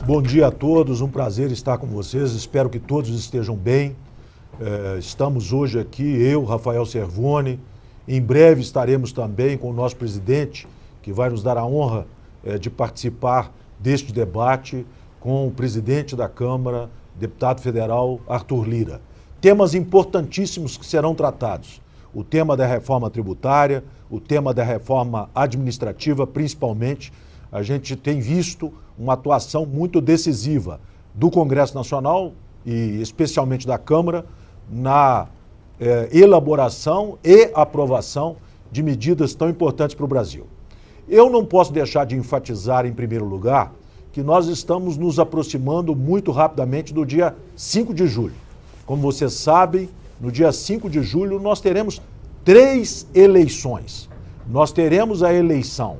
Bom dia a todos, um prazer estar com vocês, espero que todos estejam bem. Estamos hoje aqui, eu, Rafael Servoni, em breve estaremos também com o nosso presidente, que vai nos dar a honra de participar deste debate com o presidente da Câmara, deputado federal Arthur Lira. Temas importantíssimos que serão tratados. O tema da reforma tributária, o tema da reforma administrativa, principalmente. A gente tem visto uma atuação muito decisiva do Congresso Nacional e especialmente da Câmara na elaboração e aprovação de medidas tão importantes para o Brasil. Eu não posso deixar de enfatizar, em primeiro lugar, que nós estamos nos aproximando muito rapidamente do dia 5 de julho. Como vocês sabem, no dia 5 de julho nós teremos 3 eleições. Nós teremos a eleição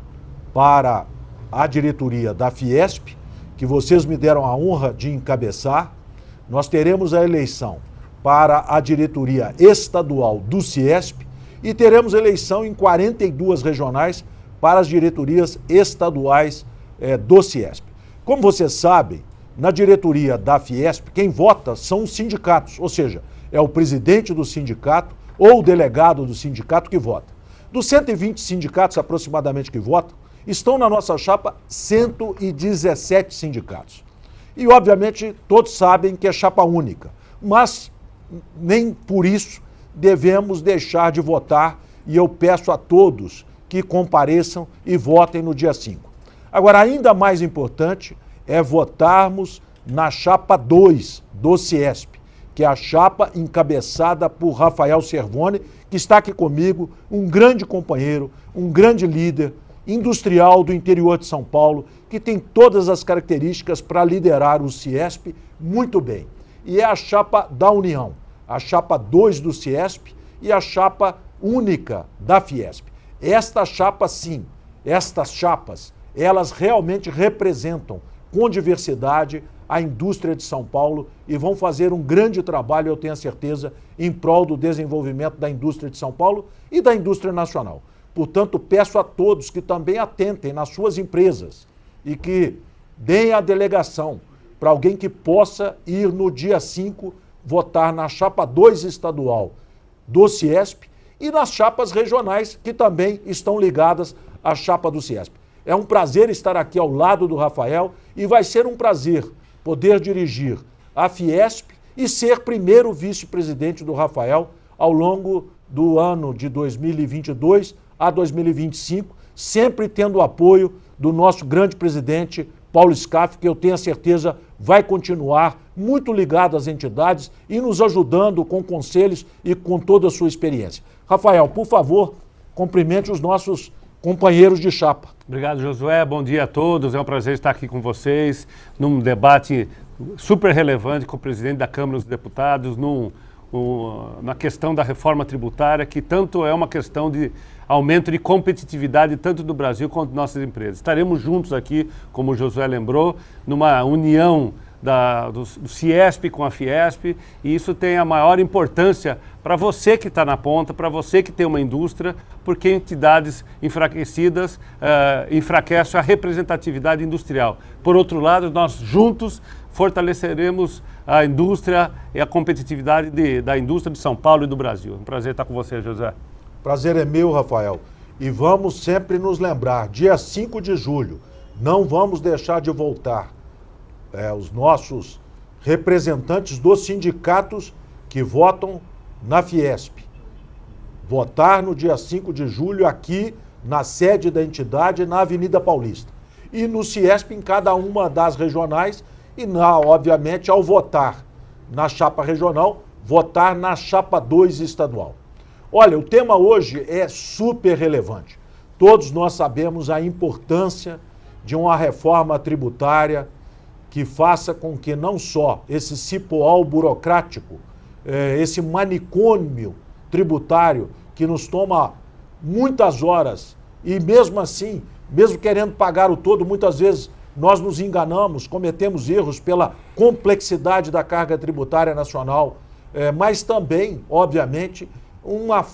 para a diretoria da Fiesp, que vocês me deram a honra de encabeçar. Nós teremos a eleição para a diretoria estadual do Ciesp e teremos eleição em 42 regionais para as diretorias estaduais do Ciesp. Como vocês sabem, na diretoria da Fiesp, quem vota são os sindicatos, ou seja, é o presidente do sindicato ou o delegado do sindicato que vota. Dos 120 sindicatos aproximadamente que votam, estão na nossa chapa 117 sindicatos. E, obviamente, todos sabem que é chapa única, mas nem por isso devemos deixar de votar e eu peço a todos que compareçam e votem no dia 5. Agora, ainda mais importante é votarmos na chapa 2 do Ciesp, que é a chapa encabeçada por Rafael Servoni, que está aqui comigo, um grande companheiro, um grande líder industrial do interior de São Paulo, que tem todas as características para liderar o Ciesp muito bem. E é a chapa da União, a chapa 2 do Ciesp e a chapa única da Fiesp. Esta chapa, sim, estas chapas, elas realmente representam com diversidade a indústria de São Paulo e vão fazer um grande trabalho, eu tenho a certeza, em prol do desenvolvimento da indústria de São Paulo e da indústria nacional. Portanto, peço a todos que também atentem nas suas empresas e que deem a delegação para alguém que possa ir no dia 5 votar na chapa 2 estadual do Ciesp e nas chapas regionais que também estão ligadas à chapa do Ciesp. É um prazer estar aqui ao lado do Rafael e vai ser um prazer poder dirigir a Fiesp e ser primeiro vice-presidente do Rafael ao longo do ano de 2022 a 2025, sempre tendo o apoio do nosso grande presidente, Paulo Scaff, que eu tenho a certeza vai continuar muito ligado às entidades e nos ajudando com conselhos e com toda a sua experiência. Rafael, por favor, cumprimente os nossos companheiros de chapa. Obrigado, Josué. Bom dia a todos. É um prazer estar aqui com vocês num debate super relevante com o presidente da Câmara dos Deputados, na questão da reforma tributária, que tanto é uma questão de aumento de competitividade tanto do Brasil quanto de nossas empresas. Estaremos juntos aqui, como o Josué lembrou, numa união do Ciesp com a Fiesp, e isso tem a maior importância para você que está na ponta, para você que tem uma indústria, porque entidades enfraquecidas enfraquecem a representatividade industrial. Por outro lado, nós juntos fortaleceremos a indústria e a competitividade da indústria de São Paulo e do Brasil. É um prazer estar com você, José. Prazer é meu, Rafael. E vamos sempre nos lembrar, dia 5 de julho, não vamos deixar de voltar. Os nossos representantes dos sindicatos que votam na Fiesp. Votar no dia 5 de julho aqui na sede da entidade, na Avenida Paulista. E no Ciesp em cada uma das regionais e, obviamente, ao votar na chapa regional, votar na chapa 2 estadual. Olha, o tema hoje é super relevante. Todos nós sabemos a importância de uma reforma tributária que faça com que não só esse cipoal burocrático, esse manicômio tributário que nos toma muitas horas e mesmo assim, mesmo querendo pagar o todo, muitas vezes nós nos enganamos, cometemos erros pela complexidade da carga tributária nacional, mas também, obviamente, uma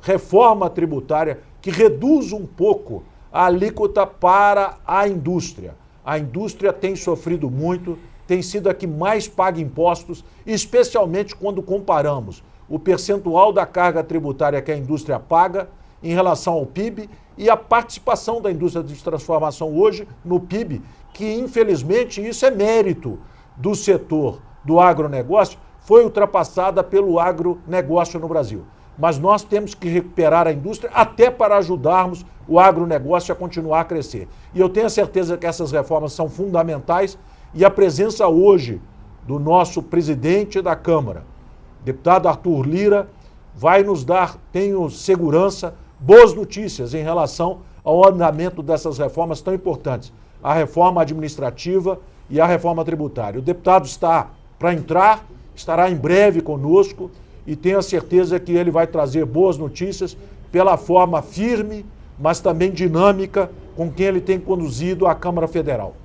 reforma tributária que reduz um pouco a alíquota para a indústria. A indústria tem sofrido muito, tem sido a que mais paga impostos, especialmente quando comparamos o percentual da carga tributária que a indústria paga em relação ao PIB e a participação da indústria de transformação hoje no PIB, que infelizmente isso é mérito do setor do agronegócio, foi ultrapassada pelo agronegócio no Brasil. Mas nós temos que recuperar a indústria até para ajudarmos o agronegócio a continuar a crescer. E eu tenho a certeza que essas reformas são fundamentais e a presença hoje do nosso presidente da Câmara, deputado Arthur Lira, vai nos dar, tenho segurança, boas notícias em relação ao andamento dessas reformas tão importantes, a reforma administrativa e a reforma tributária. O deputado está para entrar, estará em breve conosco e tenho a certeza que ele vai trazer boas notícias pela forma firme, mas também dinâmica com quem ele tem conduzido a Câmara Federal.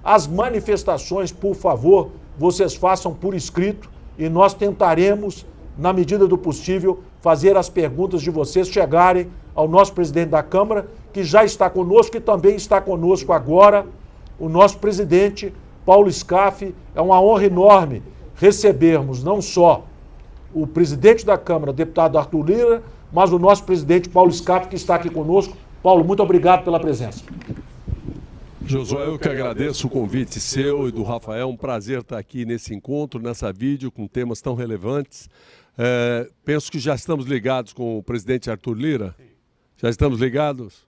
As manifestações, por favor, vocês façam por escrito e nós tentaremos, na medida do possível, fazer as perguntas de vocês chegarem ao nosso presidente da Câmara, que já está conosco e também está conosco agora, o nosso presidente, Paulo Scaff. É uma honra enorme recebermos não só o presidente da Câmara, deputado Arthur Lira, mas o nosso presidente, Paulo Scaff, que está aqui conosco. Paulo, muito obrigado pela presença. Josué, eu que agradeço o convite seu e do Rafael. Um prazer estar aqui nesse encontro, nessa vídeo, com temas tão relevantes. Penso que já estamos ligados com o presidente Arthur Lira. Já estamos ligados?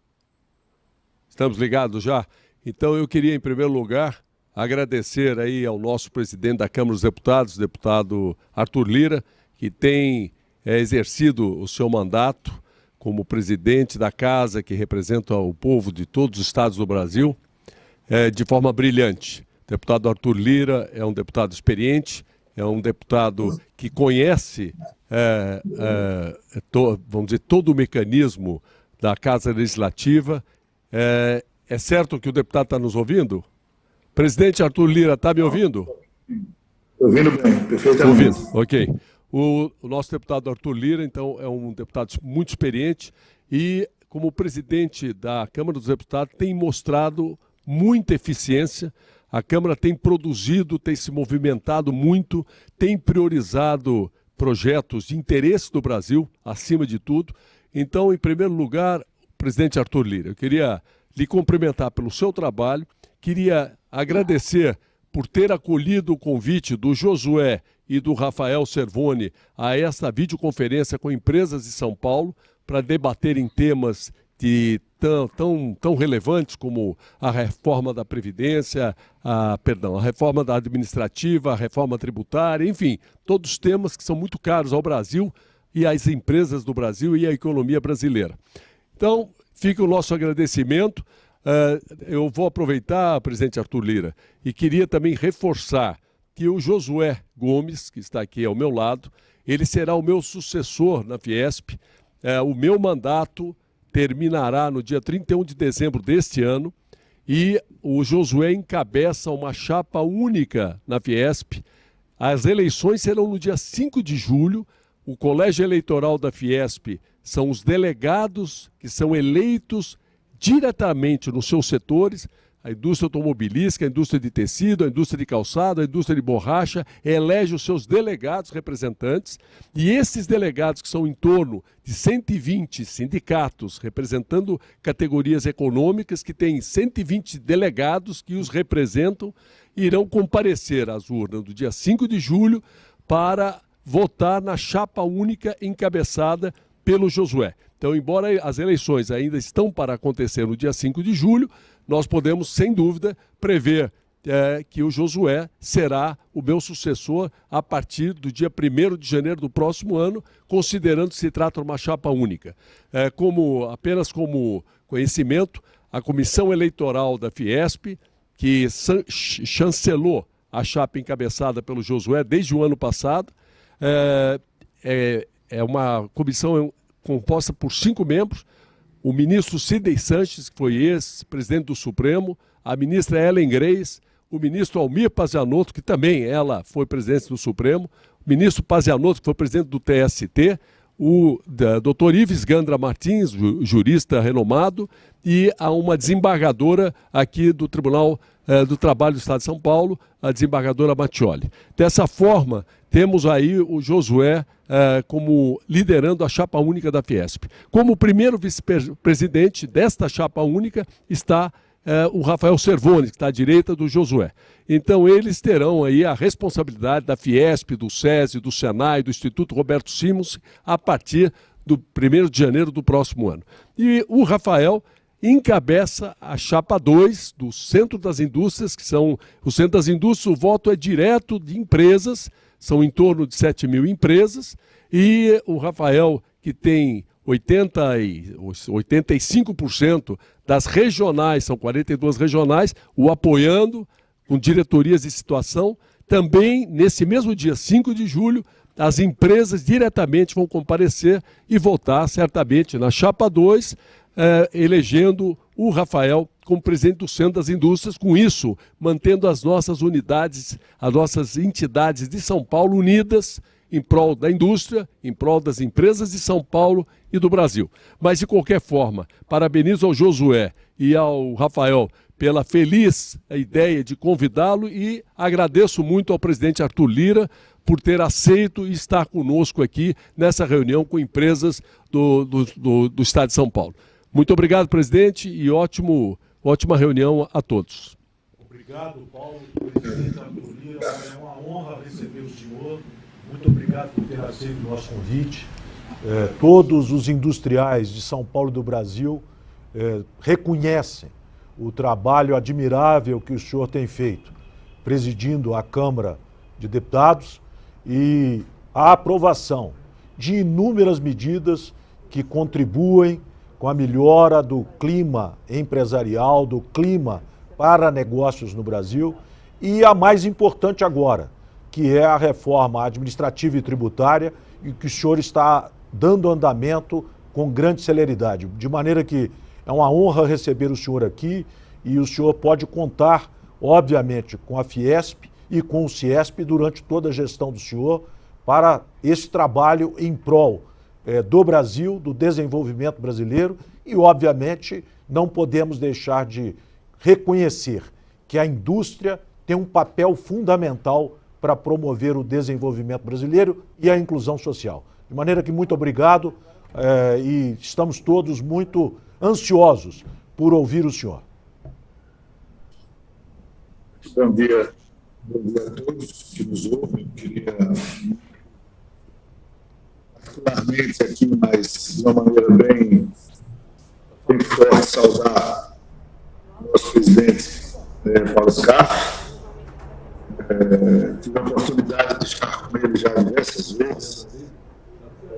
Estamos ligados já? Então eu queria, em primeiro lugar, agradecer aí ao nosso presidente da Câmara dos Deputados, o deputado Arthur Lira, que tem exercido o seu mandato como presidente da casa, que representa o povo de todos os estados do Brasil, de forma brilhante. O deputado Arthur Lira é um deputado experiente, é um deputado que conhece, vamos dizer, todo o mecanismo da Casa Legislativa. É certo que o deputado está nos ouvindo? Presidente Arthur Lira, está me ouvindo? Ouvindo bem, perfeitamente. Ouvindo, ok. O nosso deputado Arthur Lira, então, é um deputado muito experiente e, como presidente da Câmara dos Deputados, tem mostrado muita eficiência. A Câmara tem produzido, tem se movimentado muito, tem priorizado projetos de interesse do Brasil, acima de tudo. Então, em primeiro lugar, presidente Arthur Lira, eu queria lhe cumprimentar pelo seu trabalho, queria agradecer por ter acolhido o convite do Josué e do Rafael Servoni a esta videoconferência com empresas de São Paulo para debaterem temas tão relevantes como a reforma da Previdência, a reforma da administrativa, a reforma tributária, enfim, todos os temas que são muito caros ao Brasil e às empresas do Brasil e à economia brasileira. Então, fica o nosso agradecimento. Eu vou aproveitar, presidente Arthur Lira, e queria também reforçar que o Josué Gomes, que está aqui ao meu lado, ele será o meu sucessor na Fiesp. O meu mandato terminará no dia 31 de dezembro deste ano e o Josué encabeça uma chapa única na Fiesp. As eleições serão no dia 5 de julho. O colégio eleitoral da Fiesp são os delegados que são eleitos diretamente nos seus setores. A indústria automobilística, a indústria de tecido, a indústria de calçado, a indústria de borracha, elege os seus delegados representantes e esses delegados, que são em torno de 120 sindicatos, representando categorias econômicas, que têm 120 delegados que os representam, irão comparecer às urnas do dia 5 de julho para votar na chapa única encabeçada pelo Josué. Então, embora as eleições ainda estão para acontecer no dia 5 de julho, nós podemos, sem dúvida, prever que o Josué será o meu sucessor a partir do dia 1º de janeiro do próximo ano, considerando que se trata de uma chapa única. Apenas como conhecimento, a Comissão Eleitoral da Fiesp, que chancelou a chapa encabeçada pelo Josué desde o ano passado, é uma comissão composta por 5 membros, o ministro Sidney Sanches, que foi ex-presidente do Supremo, a ministra Ellen Grace, o ministro Almir Pazianotto, que também ela foi presidente do Supremo, o ministro Pazianotto, que foi presidente do TST, o Dr. Ives Gandra Martins, jurista renomado, e a uma desembargadora aqui do Tribunal do Trabalho do Estado de São Paulo, a desembargadora Mattioli. Dessa forma, temos aí o Josué como liderando a chapa única da Fiesp. Como primeiro vice-presidente desta chapa única está o Rafael Servoni, que está à direita do Josué. Então, eles terão aí a responsabilidade da Fiesp, do SESI, do Senai, do Instituto Roberto Simons, a partir do 1º de janeiro do próximo ano. E o Rafael encabeça a chapa 2 do Centro das Indústrias, que são o Centro das Indústrias, o voto é direto de empresas, são em torno de 7.000 empresas, e o Rafael, que tem 85% das regionais, são 42 regionais, o apoiando, com diretorias de situação. Também, nesse mesmo dia 5 de julho, as empresas diretamente vão comparecer e votar, certamente, na chapa 2, elegendo o Rafael como presidente do Centro das Indústrias, com isso, mantendo as nossas unidades, as nossas entidades de São Paulo unidas em prol da indústria, em prol das empresas de São Paulo e do Brasil. Mas, de qualquer forma, parabenizo ao Josué e ao Rafael pela feliz ideia de convidá-lo e agradeço muito ao presidente Arthur Lira por ter aceito e estar conosco aqui nessa reunião com empresas do Estado de São Paulo. Muito obrigado, presidente, e ótima reunião a todos. Obrigado, Paulo. Presidente Arthur Lira, é uma honra receber o senhor. Muito obrigado por ter aceito o nosso convite. Todos os industriais de São Paulo e do Brasil reconhecem o trabalho admirável que o senhor tem feito, presidindo a Câmara de Deputados, e a aprovação de inúmeras medidas que contribuem com a melhora do clima empresarial, do clima para negócios no Brasil, e a mais importante agora, que é a reforma administrativa e tributária, e que o senhor está dando andamento com grande celeridade. De maneira que é uma honra receber o senhor aqui, e o senhor pode contar, obviamente, com a Fiesp e com o Ciesp durante toda a gestão do senhor para esse trabalho em prol do Brasil, do desenvolvimento brasileiro, e, obviamente, não podemos deixar de reconhecer que a indústria tem um papel fundamental para promover o desenvolvimento brasileiro e a inclusão social. De maneira que muito obrigado e estamos todos muito ansiosos por ouvir o senhor. Bom dia a todos que nos ouvem. Queria, particularmente aqui, mas de uma maneira bem forte, saudar o nosso presidente, Paulo Scarpa. Tive a oportunidade de estar com ele já diversas vezes,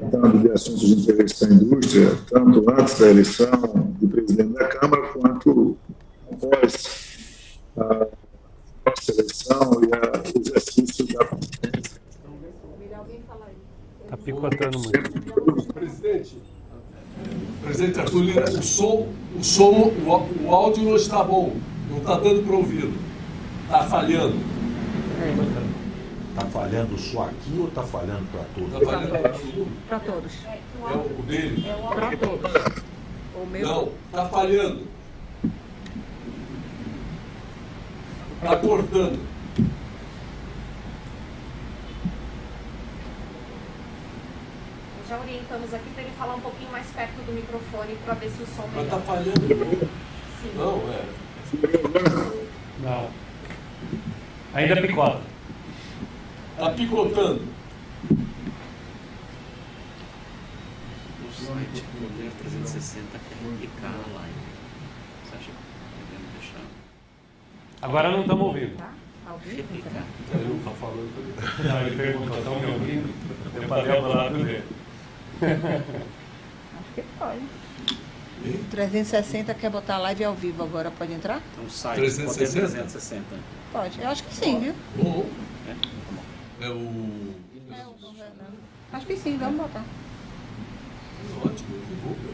tratando de assuntos de interesse da indústria, tanto antes da eleição de presidente da Câmara, quanto após a nossa eleição e o exercício da presidência. Está picotando muito. Presidente Arthur Lira, o áudio não está bom, não está dando para ouvir, está falhando. Está falhando só aqui ou está falhando para todos? Está falhando para tudo? Para todos. É o dele? Para todos. O meu. Não, está falhando. Está cortando. Já orientamos aqui para ele falar um pouquinho mais perto do microfone para ver se o som Mas está melhora. falhando. Sim. Não, Não. Ainda picota. está picotando. No site Poder 360 quer clicar na live. Você acha que podemos deixar? Agora não estamos ouvindo. Tá? Ao vivo? Clicar. Ele está falando. Não, ele perguntou, estão me ouvindo? Eu falei ao lado dele. Acho que pode. 360 quer botar live ao vivo agora, pode entrar? Então o site 360? Poder 360. Pode. Eu acho que sim, viu? Bom, É? é o... Acho que sim, vamos botar. Ótimo, divulga.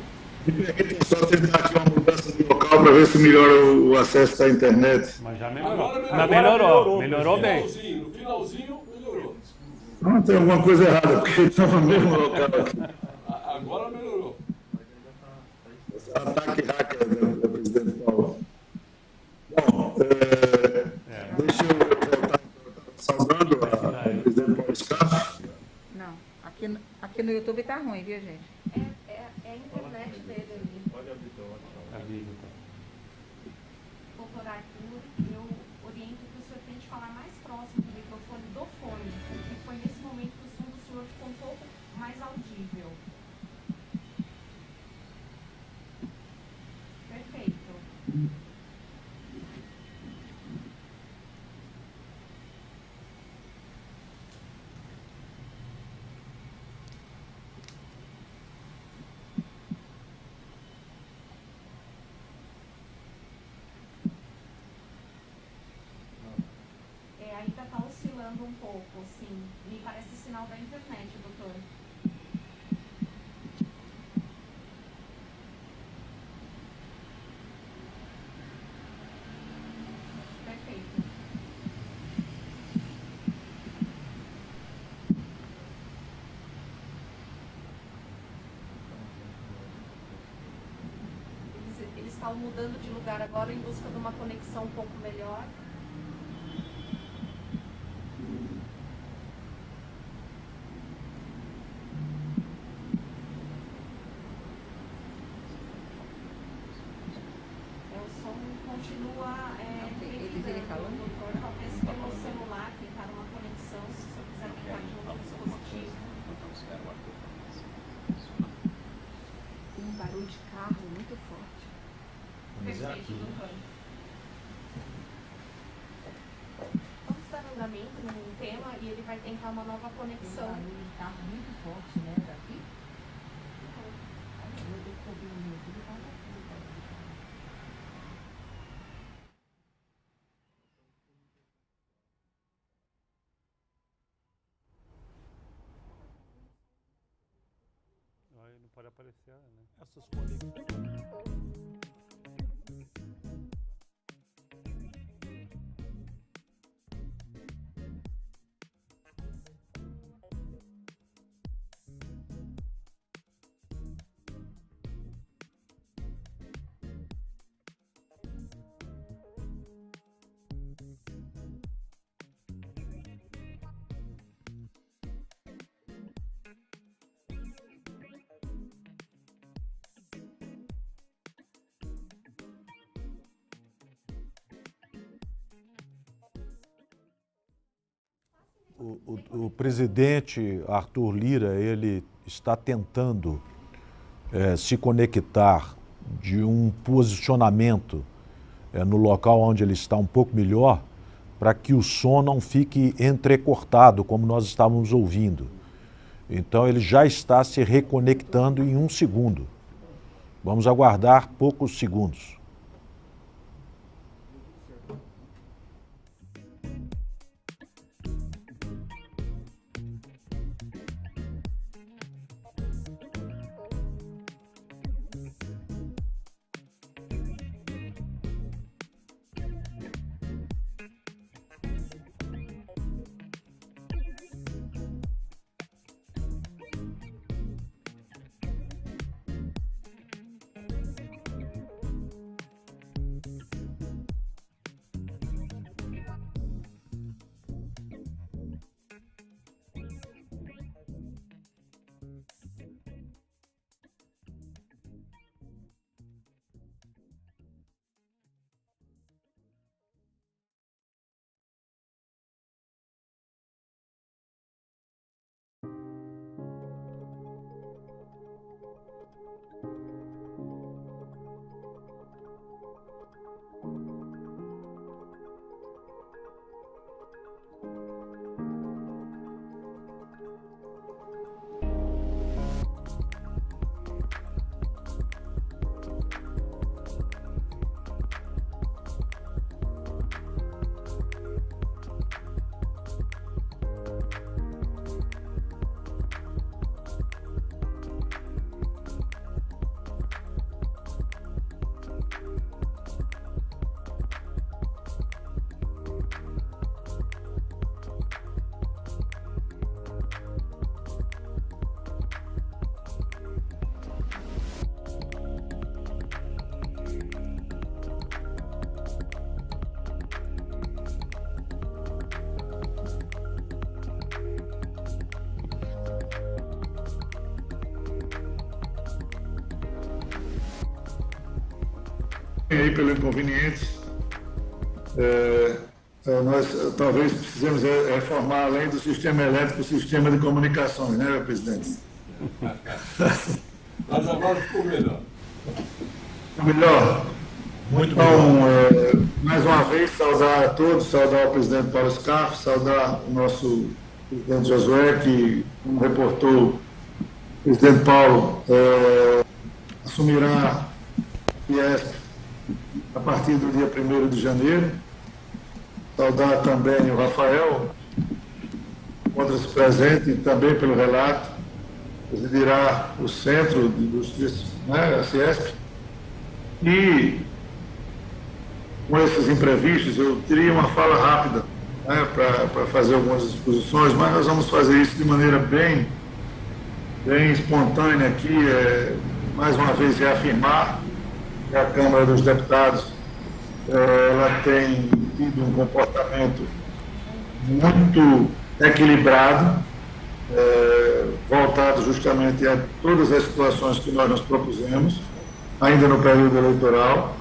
Só tentar aqui uma mudança de local para ver se melhora o acesso à internet. Mas já melhorou. Agora Melhorou bem. No finalzinho melhorou. Não, tem alguma coisa errada, porque está no mesmo local aqui. ataque hacker da presidente Paula. Bom, deixa eu voltar saudando a presidente Paula Scaff. Não, aqui no YouTube tá ruim, viu, gente? É a internet dele ali. Pode abrir então. Doutor Arthur, eu oriento que o senhor tente falar mais próximo do microfone do fone, porque foi nesse momento que o som do senhor ficou um pouco mais audível. Perfeito. Ainda está oscilando um pouco, sim. Me parece sinal da internet, doutor. Perfeito. Eles estão mudando de lugar agora em busca de uma conexão um pouco melhor. Continua ele falando? doutor, talvez pelo celular, tentar uma conexão, se você quiser clicar de um dispositivo. Tem um barulho de carro muito forte. Perfeito, doutor. Vamos dar andamento no tema e ele vai tentar uma nova Tem um conexão. barulho de carro muito forte, né, daqui? Eu descobri no YouTube, tá daqui. Não pode aparecer, né? Essas conexões. O presidente Arthur Lira, ele está tentando se conectar de um posicionamento no local onde ele está um pouco melhor, para que o som não fique entrecortado, como nós estávamos ouvindo. Então ele já está se reconectando em 1 segundo. Vamos aguardar poucos segundos. aí pelo inconveniente. Nós talvez precisemos reformar, além do sistema elétrico, o sistema de comunicações, né, presidente? Mas agora ficou melhor. Melhor. Muito Então, mais uma vez, saudar a todos, saudar o presidente Paulo Scarfe, saudar o nosso presidente Josué, que, como reportou, o presidente Paulo assumirá o Fiesp a partir do dia 1º de janeiro. Saudar também o Rafael, encontra-se presente também pelo relato, presidirá o Centro de Indústrias, né, a Fiesp. E, com esses imprevistos, eu teria uma fala rápida, né, para fazer algumas exposições, mas nós vamos fazer isso de maneira bem espontânea aqui, mais uma vez reafirmar que a Câmara dos Deputados ela tem tido um comportamento muito equilibrado, voltado justamente a todas as situações que nós nos propusemos, ainda no período eleitoral.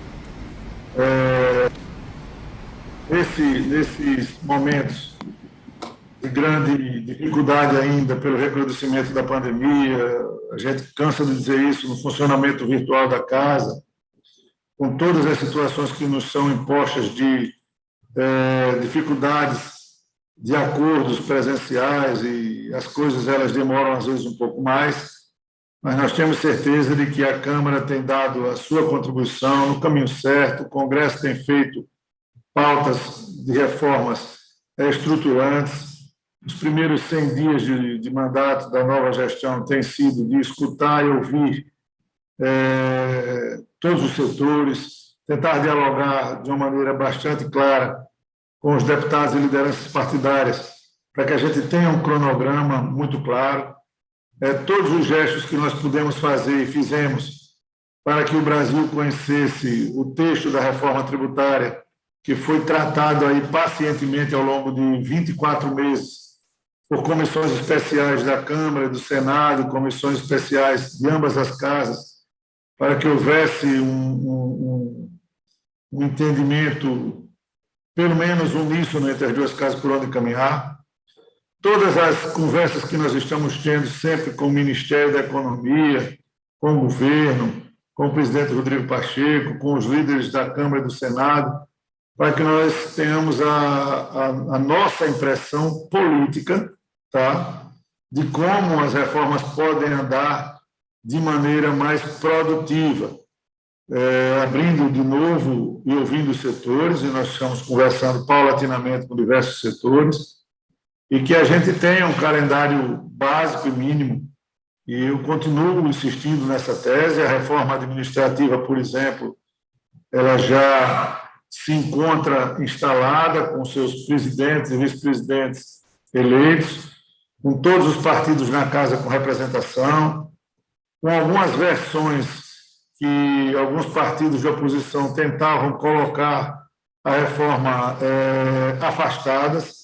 Nesses momentos de grande dificuldade ainda pelo recrudescimento da pandemia, a gente cansa de dizer isso, no funcionamento virtual da casa, com todas as situações que nos são impostas de dificuldades de acordos presenciais, e as coisas elas demoram às vezes um pouco mais, mas nós temos certeza de que a Câmara tem dado a sua contribuição no caminho certo, o Congresso tem feito pautas de reformas estruturantes. Os primeiros 100 dias de mandato da nova gestão têm sido de escutar e ouvir todos os setores, tentar dialogar de uma maneira bastante clara com os deputados e lideranças partidárias, para que a gente tenha um cronograma muito claro. Todos os gestos que nós pudemos fazer e fizemos para que o Brasil conhecesse o texto da reforma tributária, que foi tratado aí pacientemente ao longo de 24 meses por comissões especiais da Câmara, do Senado, comissões especiais de ambas as casas, para que houvesse um entendimento, pelo menos uníssono entre as duas casas por onde caminhar. Todas as conversas que nós estamos tendo sempre com o Ministério da Economia, com o governo, com o presidente Rodrigo Pacheco, com os líderes da Câmara e do Senado, para que nós tenhamos a nossa impressão política, tá, de como as reformas podem andar de maneira mais produtiva, abrindo de novo e ouvindo os setores, e nós estamos conversando paulatinamente com diversos setores, e que a gente tenha um calendário básico e mínimo. E eu continuo insistindo nessa tese. A reforma administrativa, por exemplo, ela já se encontra instalada com seus presidentes e vice-presidentes eleitos, com todos os partidos na casa com representação, com algumas versões que alguns partidos de oposição tentavam colocar a reforma afastadas,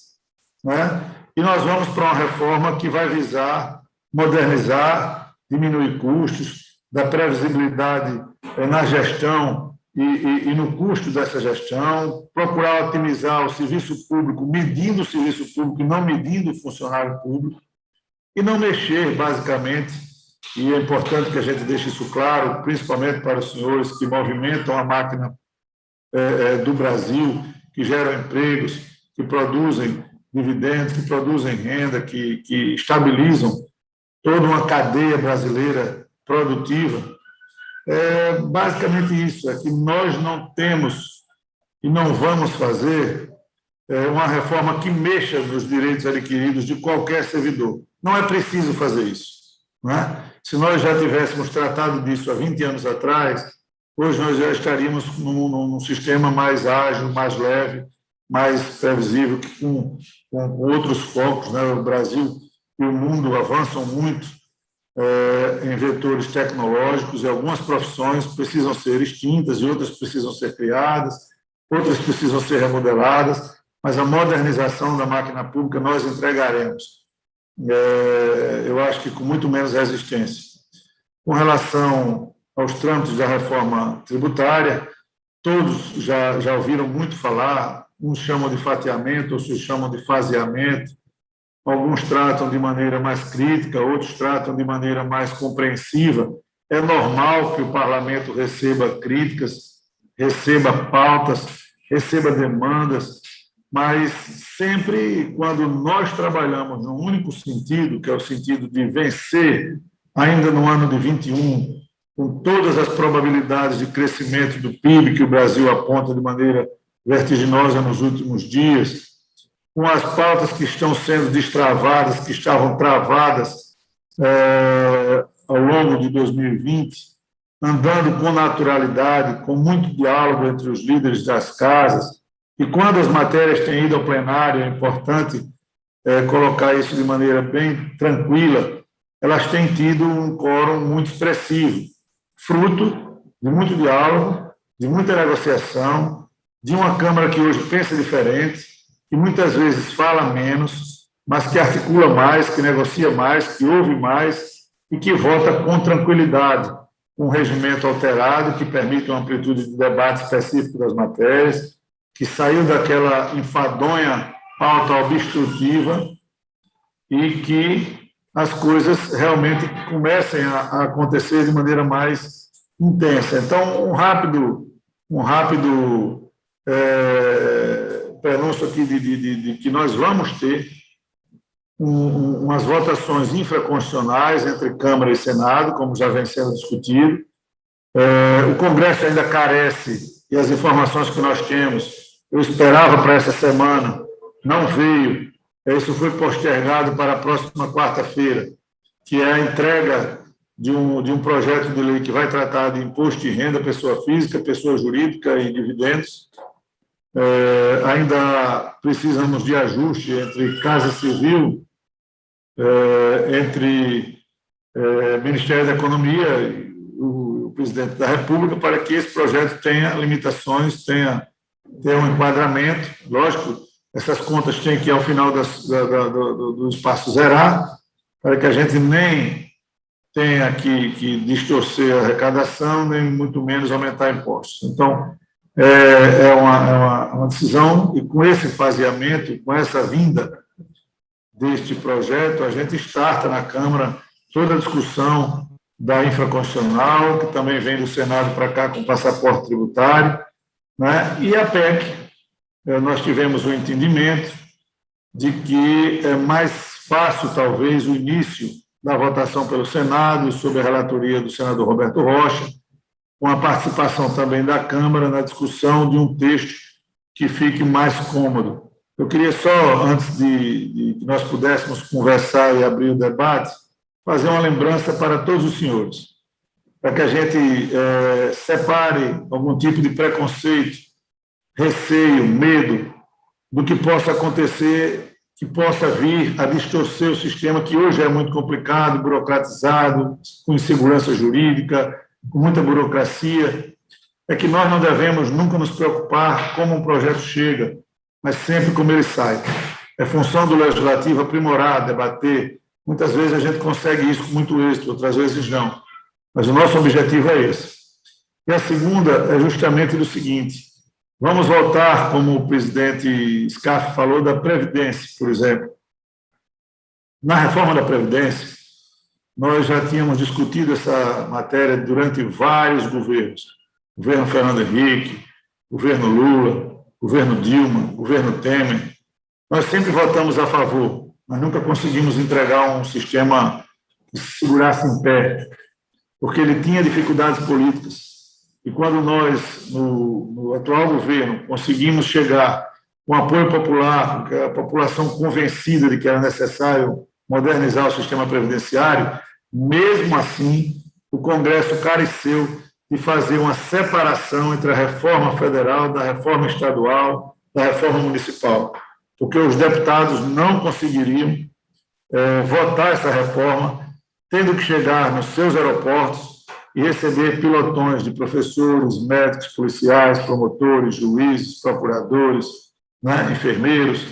né? E nós vamos para uma reforma que vai visar modernizar, diminuir custos, dar previsibilidade na gestão e no custo dessa gestão, procurar otimizar o serviço público, medindo o serviço público e não medindo o funcionário público, e não mexer, basicamente, e é importante que a gente deixe isso claro, principalmente para os senhores que movimentam a máquina do Brasil, que geram empregos, que produzem dividendos, que produzem renda, que estabilizam toda uma cadeia brasileira produtiva. Basicamente isso, é que nós não temos e não vamos fazer uma reforma que mexa nos direitos adquiridos de qualquer servidor. Não é preciso fazer isso, não é? Se nós já tivéssemos tratado disso há 20 anos atrás, hoje nós já estaríamos num sistema mais ágil, mais leve, mais previsível, que com outros focos, né? O Brasil e o mundo avançam muito em vetores tecnológicos, e algumas profissões precisam ser extintas e outras precisam ser criadas, outras precisam ser remodeladas, mas a modernização da máquina pública nós entregaremos. Eu acho que com muito menos resistência. Com relação aos trâmites da reforma tributária, todos já ouviram muito falar, uns chamam de fatiamento, outros chamam de faseamento, alguns tratam de maneira mais crítica, outros tratam de maneira mais compreensiva. É normal que o parlamento receba críticas, receba pautas, receba demandas, mas sempre quando nós trabalhamos num único sentido, que é o sentido de vencer, ainda no ano de 21, com todas as probabilidades de crescimento do PIB que o Brasil aponta de maneira vertiginosa nos últimos dias, com as pautas que estão sendo destravadas, que estavam travadas ao longo de 2020, andando com naturalidade, com muito diálogo entre os líderes das casas, e quando as matérias têm ido ao plenário, é importante colocar isso de maneira bem tranquila, elas têm tido um quórum muito expressivo, fruto de muito diálogo, de muita negociação, de uma Câmara que hoje pensa diferente, que muitas vezes fala menos, mas que articula mais, que negocia mais, que ouve mais e que vota com tranquilidade, com um regimento alterado que permite uma amplitude de debate específico das matérias, que saiu daquela enfadonha pauta obstrutiva e que as coisas realmente comecem a acontecer de maneira mais intensa. Então, um rápido prenúncio aqui de que nós vamos ter umas votações infraconstitucionais entre Câmara e Senado, como já vem sendo discutido. O Congresso ainda carece, e as informações que nós temos, eu esperava para essa semana, não veio, isso foi postergado para a próxima quarta-feira, que é a entrega de um projeto de lei que vai tratar de imposto de renda, pessoa física, pessoa jurídica e dividendos. Ainda precisamos de ajuste entre Casa Civil, entre Ministério da Economia e o Presidente da República, para que esse projeto tenha limitações, tenha um enquadramento. Lógico, essas contas têm que ir ao final do espaço zerar, para que a gente nem tenha que distorcer a arrecadação, nem muito menos aumentar impostos. Então, é uma decisão, e com esse faseamento, com essa vinda deste projeto, a gente starta na Câmara toda a discussão da infraconstitucional, que também vem do Senado para cá com passaporte tributário, né? E a PEC, nós tivemos o entendimento de que é mais fácil, talvez, o início da votação pelo Senado, sob a relatoria do senador Roberto Rocha, com a participação também da Câmara na discussão de um texto que fique mais cômodo. Eu queria só, antes de que nós pudéssemos conversar e abrir o debate, fazer uma lembrança para todos os senhores, para que a gente separe algum tipo de preconceito, receio, medo do que possa acontecer, que possa vir a distorcer o sistema, que hoje é muito complicado, burocratizado, com insegurança jurídica, com muita burocracia. É que nós não devemos nunca nos preocupar como um projeto chega, mas sempre como ele sai. É função do Legislativo aprimorar, debater. Muitas vezes a gente consegue isso com muito êxito, outras vezes não. Mas o nosso objetivo é esse. E a segunda é justamente do seguinte: vamos voltar, como o presidente Scarf falou, da Previdência, por exemplo. Na reforma da Previdência, nós já tínhamos discutido essa matéria durante vários governos. Governo Fernando Henrique, governo Lula, governo Dilma, governo Temer. Nós sempre votamos a favor, mas nunca conseguimos entregar um sistema que se segurasse em pé, porque ele tinha dificuldades políticas. E quando nós, no atual governo, conseguimos chegar com apoio popular, com a população convencida de que era necessário modernizar o sistema previdenciário, mesmo assim, o Congresso careceu de fazer uma separação entre a reforma federal, da reforma estadual, da reforma municipal, porque os deputados não conseguiriam votar essa reforma, tendo que chegar nos seus aeroportos e receber pilotões de professores, médicos, policiais, promotores, juízes, procuradores, né, enfermeiros.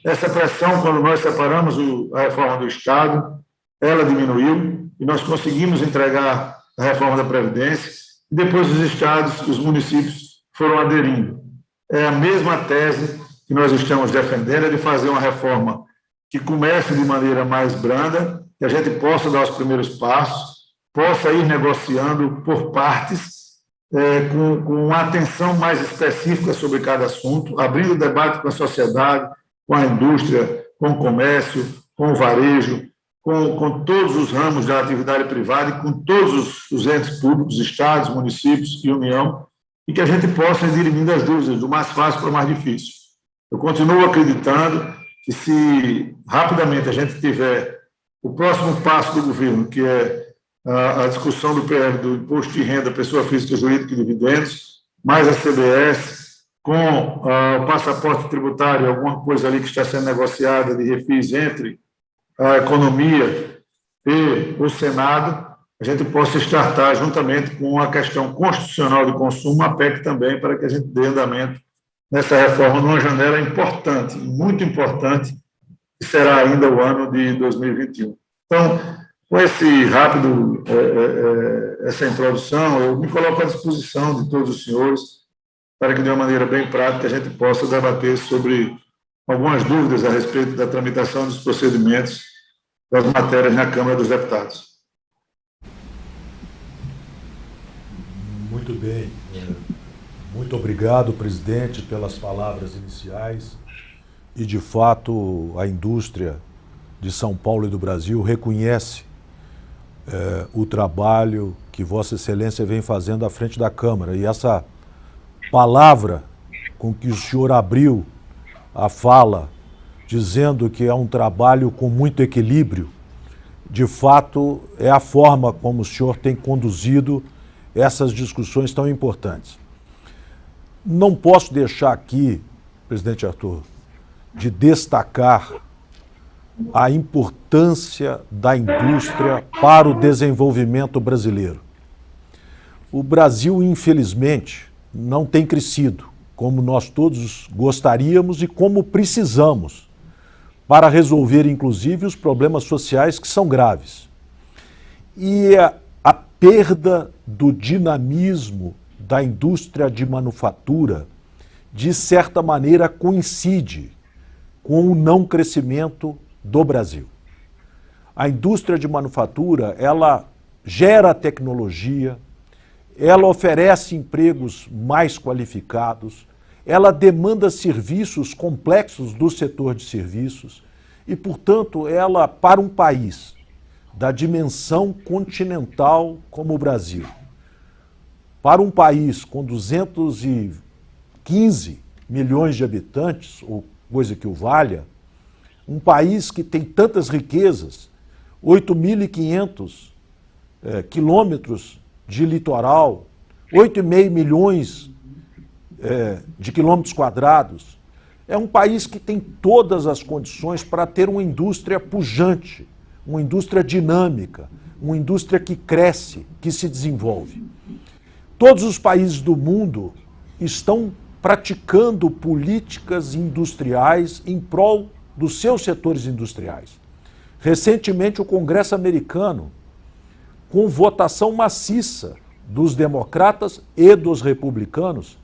Essa pressão, quando nós separamos a reforma do Estado, ela diminuiu e nós conseguimos entregar a reforma da Previdência, e depois os estados, os municípios foram aderindo. É a mesma tese que nós estamos defendendo, é de fazer uma reforma que comece de maneira mais branda, que a gente possa dar os primeiros passos, possa ir negociando por partes, com uma atenção mais específica sobre cada assunto, abrindo debate com a sociedade, com a indústria, com o comércio, com o varejo, com todos os ramos da atividade privada e com todos os entes públicos, estados, municípios e União, e que a gente possa ir dirimindo as dúvidas, do mais fácil para o mais difícil. Eu continuo acreditando que, se rapidamente a gente tiver o próximo passo do governo, que é a discussão do PL, do Imposto de Renda, Pessoa Física, Jurídica e Dividendos, mais a CBS, com o passaporte tributário, alguma coisa ali que está sendo negociada de refis entre a economia e o Senado, a gente possa startar, juntamente com a questão constitucional de consumo, a PEC também, para que a gente dê andamento nessa reforma numa janela importante, muito importante, que será ainda o ano de 2021. Então, com esse rápido, essa introdução, eu me coloco à disposição de todos os senhores para que, de uma maneira bem prática, a gente possa debater sobre algumas dúvidas a respeito da tramitação dos procedimentos das matérias na Câmara dos Deputados. Muito bem. Muito obrigado, presidente, pelas palavras iniciais. E, de fato, a indústria de São Paulo e do Brasil reconhece o trabalho que Vossa Excelência vem fazendo à frente da Câmara. E essa palavra com que o senhor abriu a fala, dizendo que é um trabalho com muito equilíbrio, de fato, é a forma como o senhor tem conduzido essas discussões tão importantes. Não posso deixar aqui, presidente Arthur, de destacar a importância da indústria para o desenvolvimento brasileiro. O Brasil, infelizmente, não tem crescido como nós todos gostaríamos e como precisamos para resolver, inclusive, os problemas sociais que são graves. E a perda do dinamismo da indústria de manufatura, de certa maneira, coincide com o não crescimento do Brasil. A indústria de manufatura, ela gera tecnologia, ela oferece empregos mais qualificados, ela demanda serviços complexos do setor de serviços e, portanto, ela, para um país da dimensão continental como o Brasil, para um país com 215 milhões de habitantes, ou coisa que o valha, um país que tem tantas riquezas, 8.500 quilômetros de litoral, 8,5 milhões de quilômetros quadrados, é um país que tem todas as condições para ter uma indústria pujante, uma indústria dinâmica, uma indústria que cresce, que se desenvolve. Todos os países do mundo estão praticando políticas industriais em prol dos seus setores industriais. Recentemente, o Congresso americano, com votação maciça dos democratas e dos republicanos,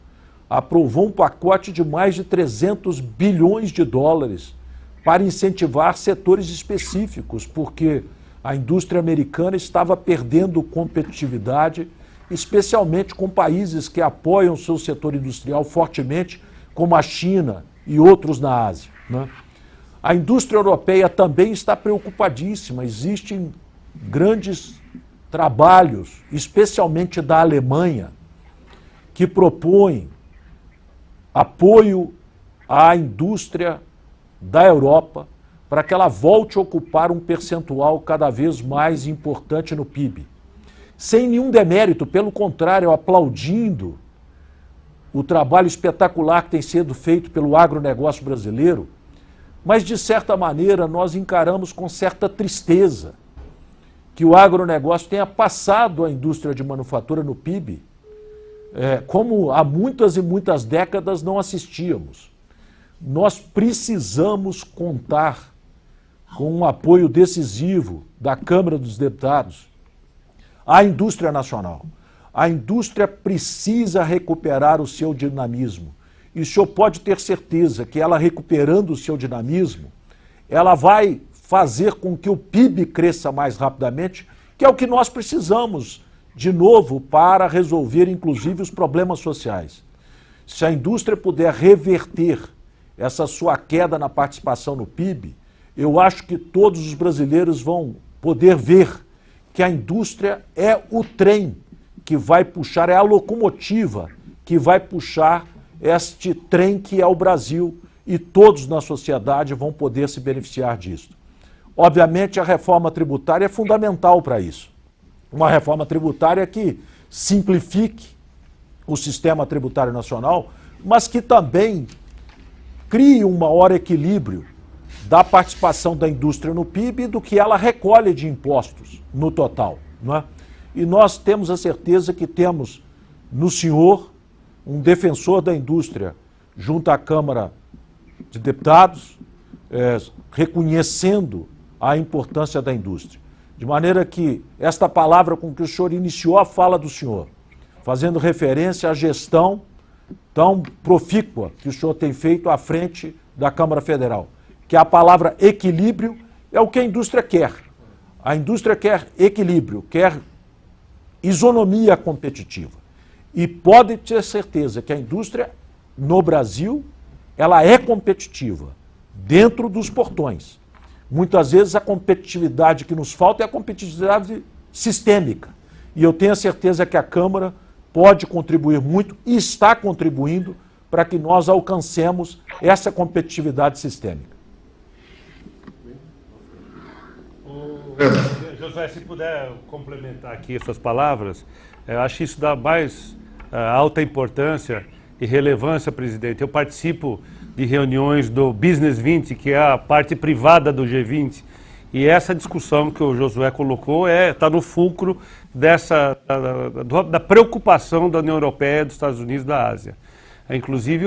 aprovou um pacote de mais de 300 bilhões de dólares para incentivar setores específicos, porque a indústria americana estava perdendo competitividade, especialmente com países que apoiam o seu setor industrial fortemente, como a China e outros na Ásia, né? A indústria europeia também está preocupadíssima. Existem grandes trabalhos, especialmente da Alemanha, que propõem apoio à indústria da Europa para que ela volte a ocupar um percentual cada vez mais importante no PIB. Sem nenhum demérito, pelo contrário, aplaudindo o trabalho espetacular que tem sido feito pelo agronegócio brasileiro, mas, de certa maneira, nós encaramos com certa tristeza que o agronegócio tenha passado a indústria de manufatura no PIB, como há muitas e muitas décadas não assistíamos. Nós precisamos contar com um apoio decisivo da Câmara dos Deputados à indústria nacional. A indústria precisa recuperar o seu dinamismo. E o senhor pode ter certeza que ela recuperando o seu dinamismo, ela vai fazer com que o PIB cresça mais rapidamente, que é o que nós precisamos, de novo, para resolver, inclusive, os problemas sociais. Se a indústria puder reverter essa sua queda na participação no PIB, eu acho que todos os brasileiros vão poder ver que a indústria é o trem que vai puxar, é a locomotiva que vai puxar este trem que é o Brasil, e todos na sociedade vão poder se beneficiar disso. Obviamente, a reforma tributária é fundamental para isso. Uma reforma tributária que simplifique o sistema tributário nacional, mas que também crie um maior equilíbrio da participação da indústria no PIB e do que ela recolhe de impostos no total, não é? E nós temos a certeza que temos no senhor um defensor da indústria junto à Câmara de Deputados, reconhecendo a importância da indústria. De maneira que esta palavra com que o senhor iniciou a fala do senhor, fazendo referência à gestão tão profícua que o senhor tem feito à frente da Câmara Federal, que a palavra equilíbrio é o que a indústria quer. A indústria quer equilíbrio, quer isonomia competitiva. E pode ter certeza que a indústria no Brasil, ela é competitiva dentro dos portões. Muitas vezes a competitividade que nos falta é a competitividade sistêmica. E eu tenho a certeza que a Câmara pode contribuir muito e está contribuindo para que nós alcancemos essa competitividade sistêmica. Josué, se puder complementar aqui essas palavras, eu acho isso da mais alta importância e relevância, presidente. Eu participo de reuniões do Business 20, que é a parte privada do G20, e essa discussão que o Josué colocou está no fulcro da preocupação da União Europeia, dos Estados Unidos e da Ásia. Inclusive,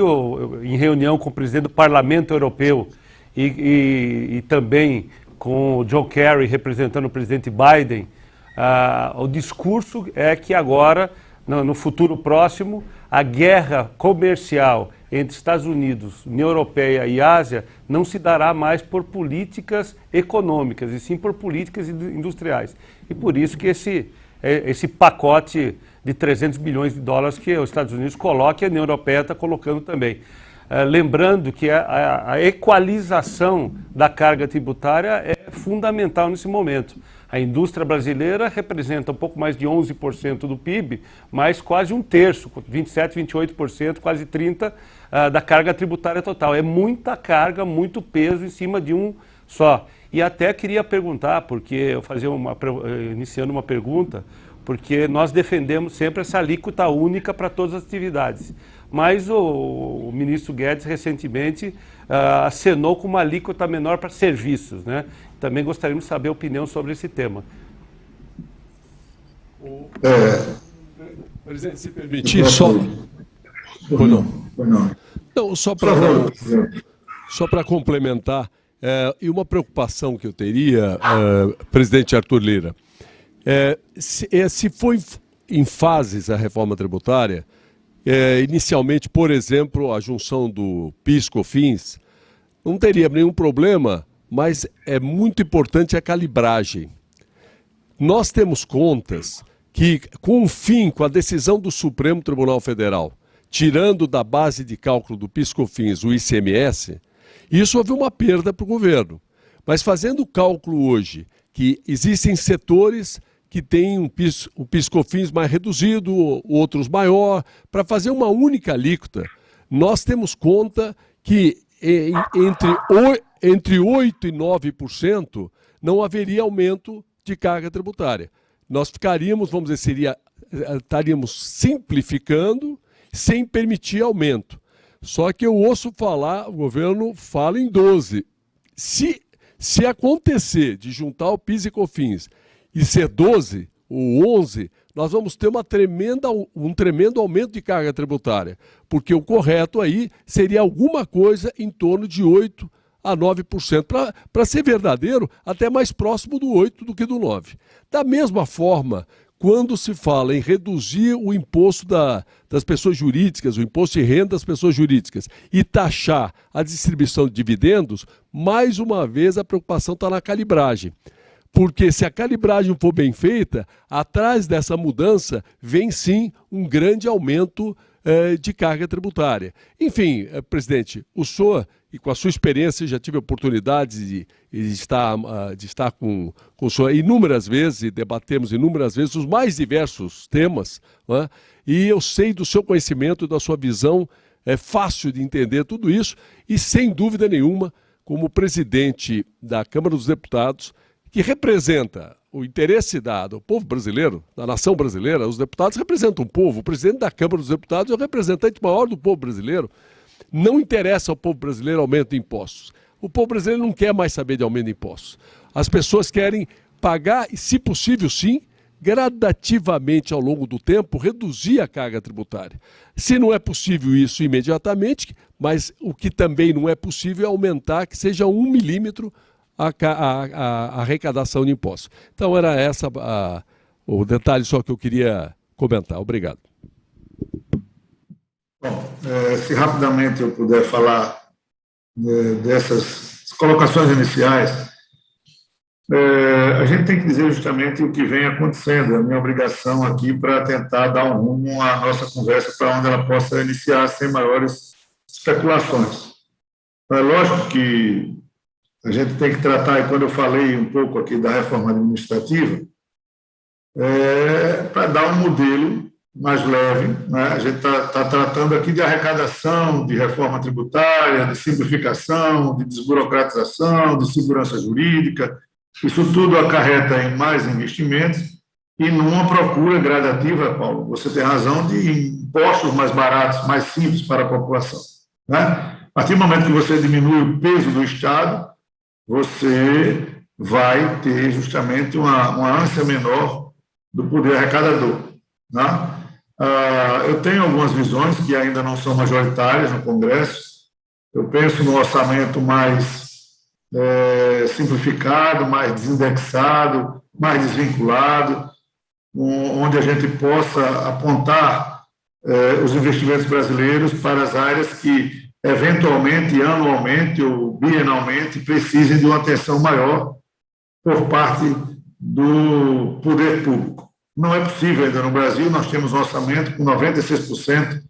em reunião com o presidente do Parlamento Europeu e também com o John Kerry representando o presidente Biden, o discurso é que agora, no futuro próximo, a guerra comercial entre Estados Unidos, União Europeia e Ásia não se dará mais por políticas econômicas, e sim por políticas industriais. E por isso que esse pacote de 300 bilhões de dólares que os Estados Unidos colocam e a União Europeia está colocando também. Lembrando que a equalização da carga tributária é fundamental nesse momento. A indústria brasileira representa um pouco mais de 11% do PIB, mas quase um terço, 27%, 28%, quase 30% da carga tributária total. É muita carga, muito peso em cima de um só. E até queria perguntar, porque eu iniciando uma pergunta, porque nós defendemos sempre essa alíquota única para todas as atividades. Mas o ministro Guedes recentemente acenou com uma alíquota menor para serviços, né? Também gostaríamos de saber a opinião sobre esse tema. Presidente, se permitir, só para complementar, e uma preocupação que eu teria, presidente Arthur Lira, se for em fases a reforma tributária, inicialmente, por exemplo, a junção do PIS/COFINS, não teria nenhum problema, mas é muito importante a calibragem. Nós temos contas que, com a decisão do Supremo Tribunal Federal, tirando da base de cálculo do PIS/COFINS o ICMS, isso houve uma perda para o governo. Mas fazendo o cálculo hoje, que existem setores que têm um PIS/COFINS mais reduzido, outros maior, para fazer uma única alíquota, nós temos conta que entre 8% e 9% não haveria aumento de carga tributária. Nós ficaríamos, vamos dizer, estaríamos simplificando sem permitir aumento. Só que eu ouço falar, o governo fala em 12%. Se acontecer de juntar o PIS e COFINS e ser 12% ou 11%, nós vamos ter um tremendo aumento de carga tributária, porque o correto aí seria alguma coisa em torno de 8% a 9%, para ser verdadeiro, até mais próximo do 8% do que do 9%. Da mesma forma, quando se fala em reduzir o imposto das pessoas jurídicas, o imposto de renda das pessoas jurídicas, e taxar a distribuição de dividendos, mais uma vez a preocupação está na calibragem. Porque se a calibragem for bem feita, atrás dessa mudança vem sim um grande aumento de carga tributária. Enfim, presidente, o senhor, e com a sua experiência, já tive a oportunidade de estar com o senhor inúmeras vezes, e debatemos inúmeras vezes os mais diversos temas, né? E eu sei do seu conhecimento, da sua visão, é fácil de entender tudo isso, e sem dúvida nenhuma, como presidente da Câmara dos Deputados, que representa o interesse do povo brasileiro, da nação brasileira, os deputados representam o povo, o presidente da Câmara dos Deputados é o representante maior do povo brasileiro. Não interessa ao povo brasileiro aumento de impostos. O povo brasileiro não quer mais saber de aumento de impostos. As pessoas querem pagar, e se possível sim, gradativamente ao longo do tempo, reduzir a carga tributária. Se não é possível isso imediatamente, mas o que também não é possível é aumentar que seja 1 milímetro a arrecadação de impostos. Então era essa o detalhe só que eu queria comentar. Obrigado. Bom, se rapidamente eu puder falar dessas colocações iniciais, a gente tem que dizer justamente o que vem acontecendo. É a minha obrigação aqui para tentar dar um rumo à nossa conversa para onde ela possa iniciar sem maiores especulações. É lógico que a gente tem que tratar, e quando eu falei um pouco aqui da reforma administrativa, para dar um modelo mais leve, né? A gente está tratando aqui de arrecadação, de reforma tributária, de simplificação, de desburocratização, de segurança jurídica. Isso tudo acarreta em mais investimentos e numa procura gradativa, Paulo, você tem razão, de impostos mais baratos, mais simples para a população, né? A partir do momento que você diminui o peso do Estado, você vai ter justamente uma ânsia menor do poder arrecadador, né? Eu tenho algumas visões que ainda não são majoritárias no Congresso. Eu penso no orçamento mais simplificado, mais desindexado, mais desvinculado, onde a gente possa apontar os investimentos brasileiros para as áreas que, eventualmente, anualmente ou bienalmente, precisem de uma atenção maior por parte do poder público. Não é possível ainda no Brasil, nós temos um orçamento com 96%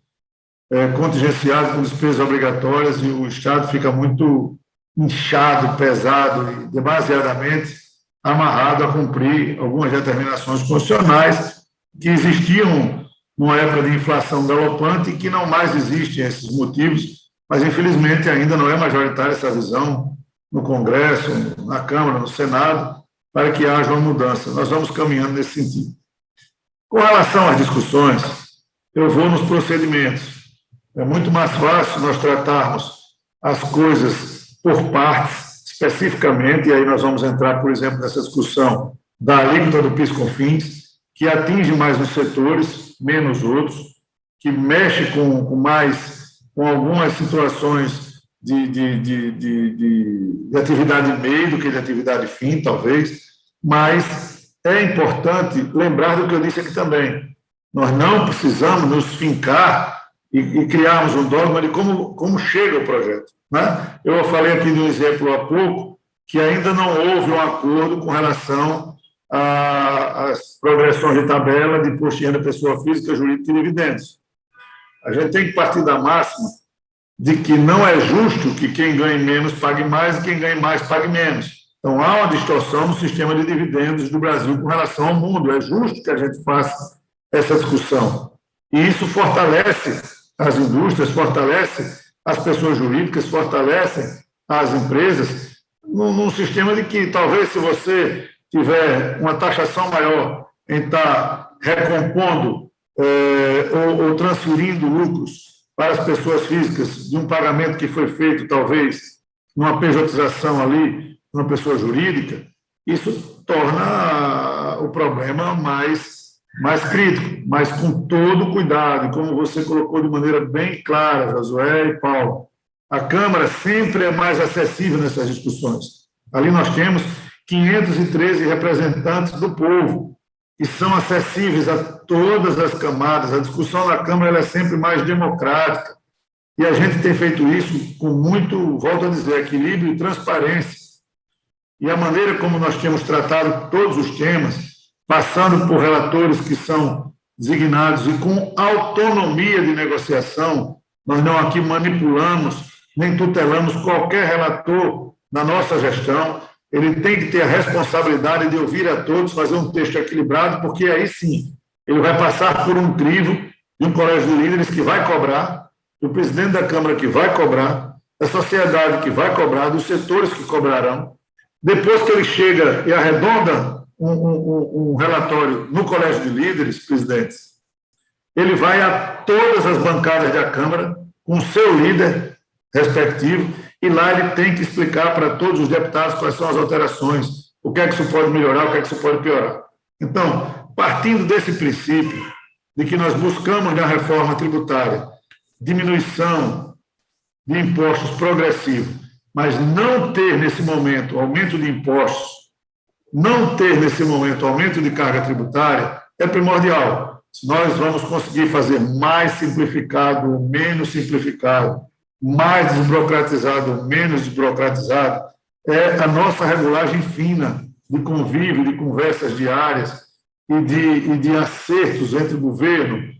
contingenciado com despesas obrigatórias e o Estado fica muito inchado, pesado e demasiadamente amarrado a cumprir algumas determinações constitucionais que existiam numa época de inflação galopante e que não mais existem esses motivos, mas infelizmente ainda não é majoritária essa visão no Congresso, na Câmara, no Senado, para que haja uma mudança. Nós vamos caminhando nesse sentido. Com relação às discussões, eu vou nos procedimentos. É muito mais fácil nós tratarmos as coisas por partes, especificamente, e aí nós vamos entrar, por exemplo, nessa discussão da alíquota do PIS/COFINS, que atinge mais uns setores, menos outros, que mexe com algumas situações de atividade meio do que de atividade fim, talvez, mas é importante lembrar do que eu disse aqui também. Nós não precisamos nos fincar e criarmos um dogma de como chega o projeto, né? Eu falei aqui de um exemplo há pouco, que ainda não houve um acordo com relação às progressões de tabela de imposto de renda pessoa física, jurídica e dividendos. A gente tem que partir da máxima de que não é justo que quem ganhe menos pague mais e quem ganhe mais pague menos. Então, há uma distorção no sistema de dividendos do Brasil com relação ao mundo. É justo que a gente faça essa discussão. E isso fortalece as indústrias, fortalece as pessoas jurídicas, fortalece as empresas, num sistema de que, talvez, se você tiver uma taxação maior em estar recompondo ou transferindo lucros para as pessoas físicas de um pagamento que foi feito, talvez, numa pejotização ali, uma pessoa jurídica, isso torna o problema mais crítico, mas com todo cuidado, e como você colocou de maneira bem clara, Josué e Paulo, a Câmara sempre é mais acessível nessas discussões. Ali nós temos 513 representantes do povo, que são acessíveis a todas as camadas. A discussão na Câmara ela é sempre mais democrática. E a gente tem feito isso com muito, volto a dizer, equilíbrio e transparência. E a maneira como nós temos tratado todos os temas, passando por relatores que são designados e com autonomia de negociação, nós não aqui manipulamos nem tutelamos qualquer relator na nossa gestão. Ele tem que ter a responsabilidade de ouvir a todos, fazer um texto equilibrado, porque aí sim ele vai passar por um crivo de um colégio de líderes que vai cobrar, do presidente da Câmara que vai cobrar, da sociedade que vai cobrar, dos setores que cobrarão. Depois que ele chega e arredonda um relatório no colégio de líderes, presidentes, ele vai a todas as bancadas da Câmara, com o seu líder respectivo, e lá ele tem que explicar para todos os deputados quais são as alterações, o que é que isso pode melhorar, o que é que isso pode piorar. Então, partindo desse princípio de que nós buscamos na reforma tributária diminuição de impostos progressivos, mas não ter nesse momento aumento de impostos, não ter nesse momento aumento de carga tributária, é primordial. Se nós vamos conseguir fazer mais simplificado, menos simplificado, mais desburocratizado, menos desburocratizado, é a nossa regulagem fina de convívio, de conversas diárias e de acertos entre o governo,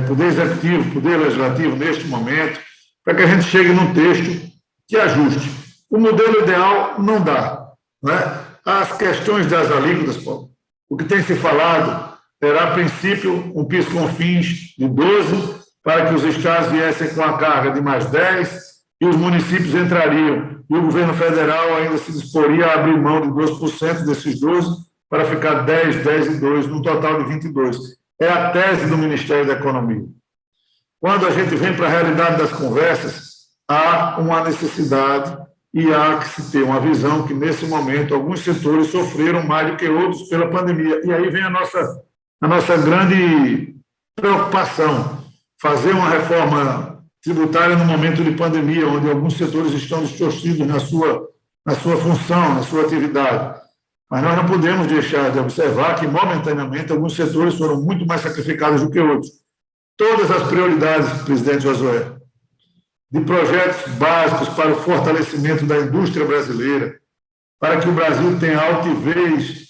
poder executivo, poder legislativo, neste momento, para que a gente chegue num texto que ajuste. O modelo ideal não dá. Né? As questões das alíquotas, o que tem se falado era, a princípio, um PIS/COFINS de 12%, para que os estados viessem com a carga de mais 10%, e os municípios entrariam, e o governo federal ainda se disporia a abrir mão de 2% desses 12%, para ficar 10, 10 e 2, num total de 22%. É a tese do Ministério da Economia. Quando a gente vem para a realidade das conversas, há uma necessidade e há que se ter uma visão que, nesse momento, alguns setores sofreram mais do que outros pela pandemia. E aí vem a nossa grande preocupação, fazer uma reforma tributária no momento de pandemia, onde alguns setores estão distorcidos na sua função, na sua atividade. Mas nós não podemos deixar de observar que, momentaneamente, alguns setores foram muito mais sacrificados do que outros. Todas as prioridades, presidente Josué, de projetos básicos para o fortalecimento da indústria brasileira, para que o Brasil tenha altivez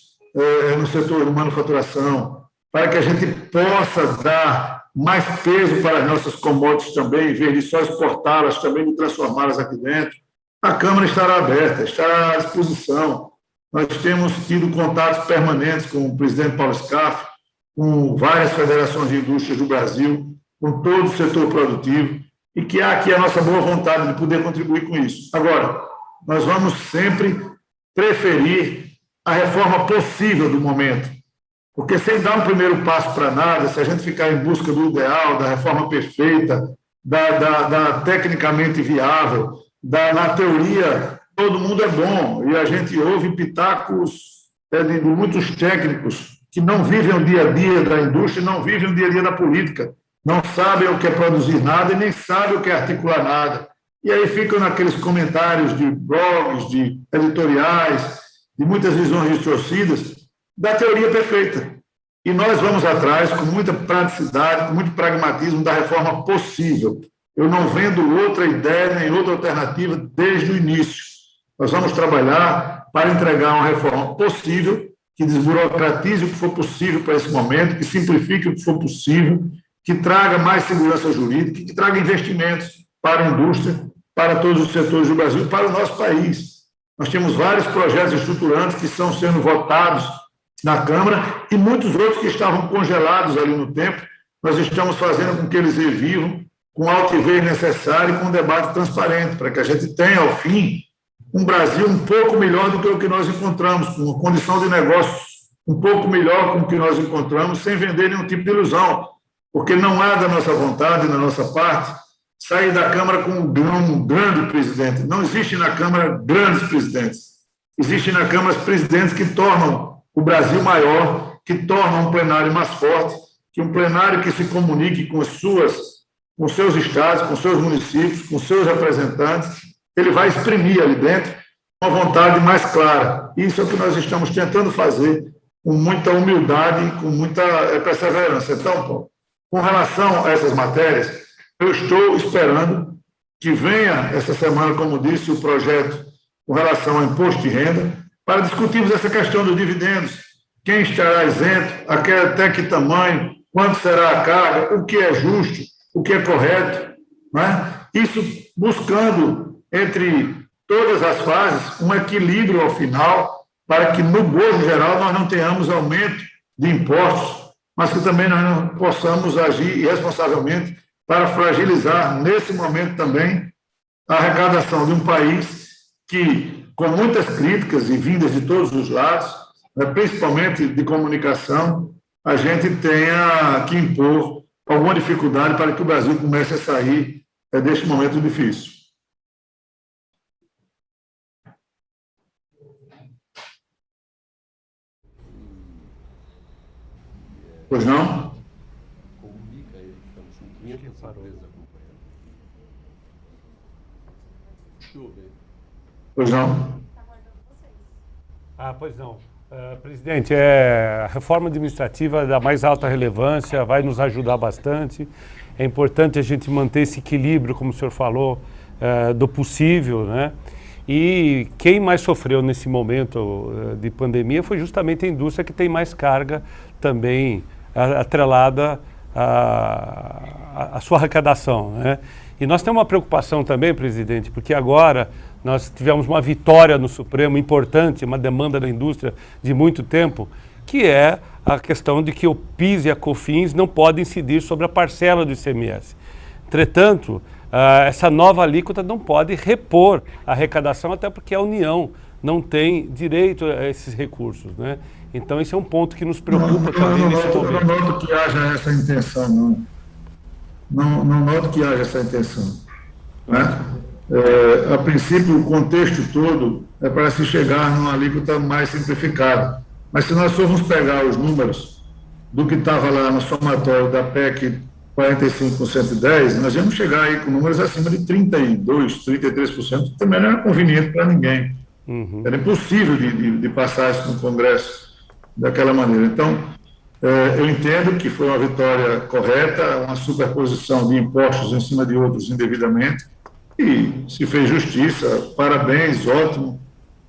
no setor de manufaturação, para que a gente possa dar mais peso para as nossas commodities também, em vez de só exportá-las, também de transformá-las aqui dentro. A Câmara estará aberta, estará à disposição. Nós temos tido contatos permanentes com o presidente Paulo Scaff, com várias federações de indústrias do Brasil, com todo o setor produtivo, e que há aqui a nossa boa vontade de poder contribuir com isso. Agora, nós vamos sempre preferir a reforma possível do momento, porque sem dar um primeiro passo para nada, se a gente ficar em busca do ideal, da reforma perfeita, da tecnicamente viável, na teoria, todo mundo é bom, e a gente ouve pitacos de muitos técnicos que não vivem o dia a dia da indústria, não vivem o dia a dia da política, não sabem o que é produzir nada e nem sabem o que é articular nada. E aí ficam naqueles comentários de blogs, de editoriais, de muitas visões distorcidas, da teoria perfeita. E nós vamos atrás, com muita praticidade, com muito pragmatismo, da reforma possível. Eu não vendo outra ideia nem outra alternativa desde o início. Nós vamos trabalhar para entregar uma reforma possível, que desburocratize o que for possível para esse momento, que simplifique o que for possível, que traga mais segurança jurídica, que traga investimentos para a indústria, para todos os setores do Brasil, para o nosso país. Nós temos vários projetos estruturantes que estão sendo votados na Câmara e muitos outros que estavam congelados ali no tempo. Nós estamos fazendo com que eles revivam com a altivez necessária e com um debate transparente, para que a gente tenha, ao fim, um Brasil um pouco melhor do que o que nós encontramos, com uma condição de negócios um pouco melhor com o que nós encontramos, sem vender nenhum tipo de ilusão, porque não há da nossa vontade, da nossa parte, sair da Câmara com um grande presidente. Não existe na Câmara grandes presidentes. Existem na Câmara presidentes que tornam o Brasil maior, que tornam um plenário mais forte, que um plenário que se comunique com seus estados, com seus municípios, com seus representantes, ele vai exprimir ali dentro uma vontade mais clara. Isso é o que nós estamos tentando fazer com muita humildade, com muita perseverança. Então, Paulo, com relação a essas matérias, eu estou esperando que venha essa semana, como disse, o projeto com relação ao imposto de renda, para discutirmos essa questão dos dividendos, quem estará isento, até que tamanho, quanto será a carga, o que é justo, o que é correto, né? Isso buscando, entre todas as fases, um equilíbrio ao final, para que, no bojo geral, nós não tenhamos aumento de impostos, mas que também nós não possamos agir irresponsavelmente para fragilizar, nesse momento também, a arrecadação de um país que, com muitas críticas e vindas de todos os lados, principalmente de comunicação, a gente tenha que impor alguma dificuldade para que o Brasil comece a sair deste momento difícil. Pois não? Pois não? Pois não. Presidente, a reforma administrativa da mais alta relevância vai nos ajudar bastante. É importante a gente manter esse equilíbrio, como o senhor falou, do possível, né? E quem mais sofreu nesse momento de pandemia foi justamente a indústria, que tem mais carga também atrelada à sua arrecadação, né? E nós temos uma preocupação também, presidente, porque agora nós tivemos uma vitória no Supremo importante, uma demanda da indústria de muito tempo, que é a questão de que o PIS e a COFINS não podem incidir sobre a parcela do ICMS. Entretanto, essa nova alíquota não pode repor a arrecadação, até porque a União não tem direito a esses recursos, né? Então, esse é um ponto que nos preocupa também nesse momento. Eu não noto que haja essa intenção, não. Não noto que haja essa intenção, né? A princípio, o contexto todo é para se chegar numa alíquota mais simplificada. Mas se nós formos pegar os números do que estava lá no somatório da PEC 45 com 110, nós vamos chegar aí com números acima de 32%, 33%, que também não era conveniente para ninguém. Era impossível de passar isso no Congresso daquela maneira. Então, eu entendo que foi uma vitória correta, uma superposição de impostos em cima de outros indevidamente, e se fez justiça, parabéns, ótimo.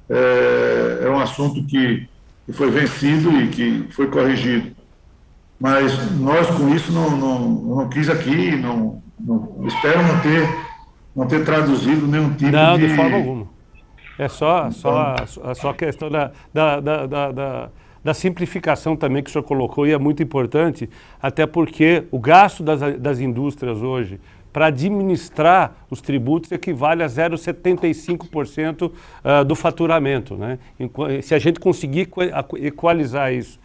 É um assunto que foi vencido e que foi corrigido. Mas nós, com isso, não quis aqui, espero não ter traduzido nenhum tipo não, de... Não, de forma alguma. É só a questão da simplificação também que o senhor colocou, e é muito importante, até porque o gasto das indústrias hoje para administrar os tributos equivale a 0,75% do faturamento, né? Se a gente conseguir equalizar isso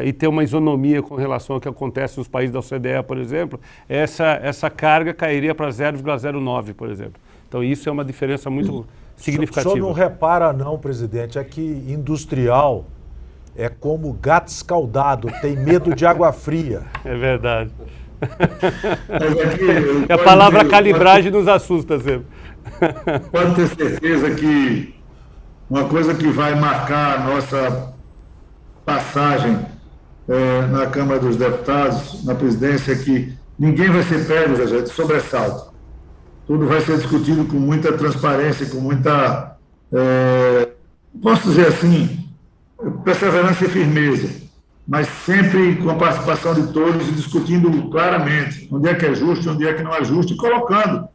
e ter uma isonomia com relação ao que acontece nos países da OCDE, por exemplo, essa carga cairia para 0,09%, por exemplo. Então, isso é uma diferença muito significativa. O senhor não repara não, presidente, é que industrial é como gato escaldado, tem medo de água fria. É verdade. A palavra calibragem nos assusta sempre. Pode ter certeza que uma coisa que vai marcar a nossa passagem na Câmara dos Deputados, na presidência, é que ninguém vai ser pego, Zé, de sobressalto. Tudo vai ser discutido com muita transparência, com muita, posso dizer assim, perseverança e firmeza, mas sempre com a participação de todos e discutindo claramente onde é que é justo, onde é que não é justo, e colocando.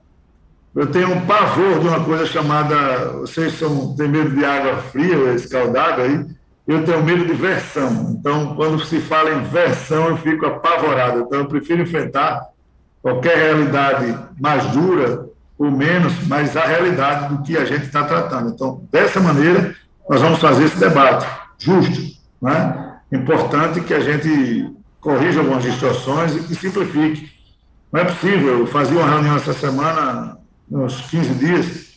Eu tenho um pavor de uma coisa chamada, vocês têm medo de água fria, escaldada aí, eu tenho medo de versão. Então, quando se fala em versão, eu fico apavorado. Então, eu prefiro enfrentar qualquer realidade mais dura ou menos, mas a realidade do que a gente está tratando. Então, dessa maneira, nós vamos fazer esse debate justo, né? Importante que a gente corrija algumas distorções e que simplifique. Não é possível, eu fazia uma reunião essa semana, uns 15 dias,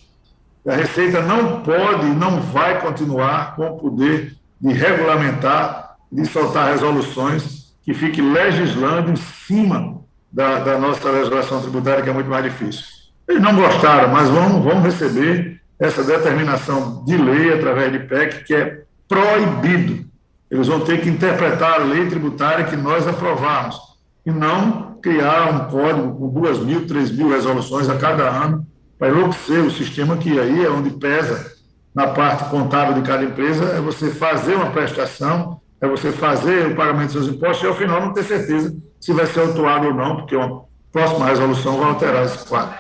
a Receita não pode e não vai continuar com o poder de regulamentar, de soltar resoluções que fiquem legislando em cima da nossa legislação tributária, que é muito mais difícil. Eles não gostaram, mas vão receber essa determinação de lei através de PEC, que é proibido Eles vão ter que interpretar a lei tributária que nós aprovamos e não criar um código com 2.000, 3.000 resoluções a cada ano para enlouquecer o sistema, que aí é onde pesa na parte contábil de cada empresa, é você fazer uma prestação, é você fazer o pagamento dos seus impostos e, ao final, não ter certeza se vai ser autuado ou não, porque uma próxima resolução vai alterar esse quadro.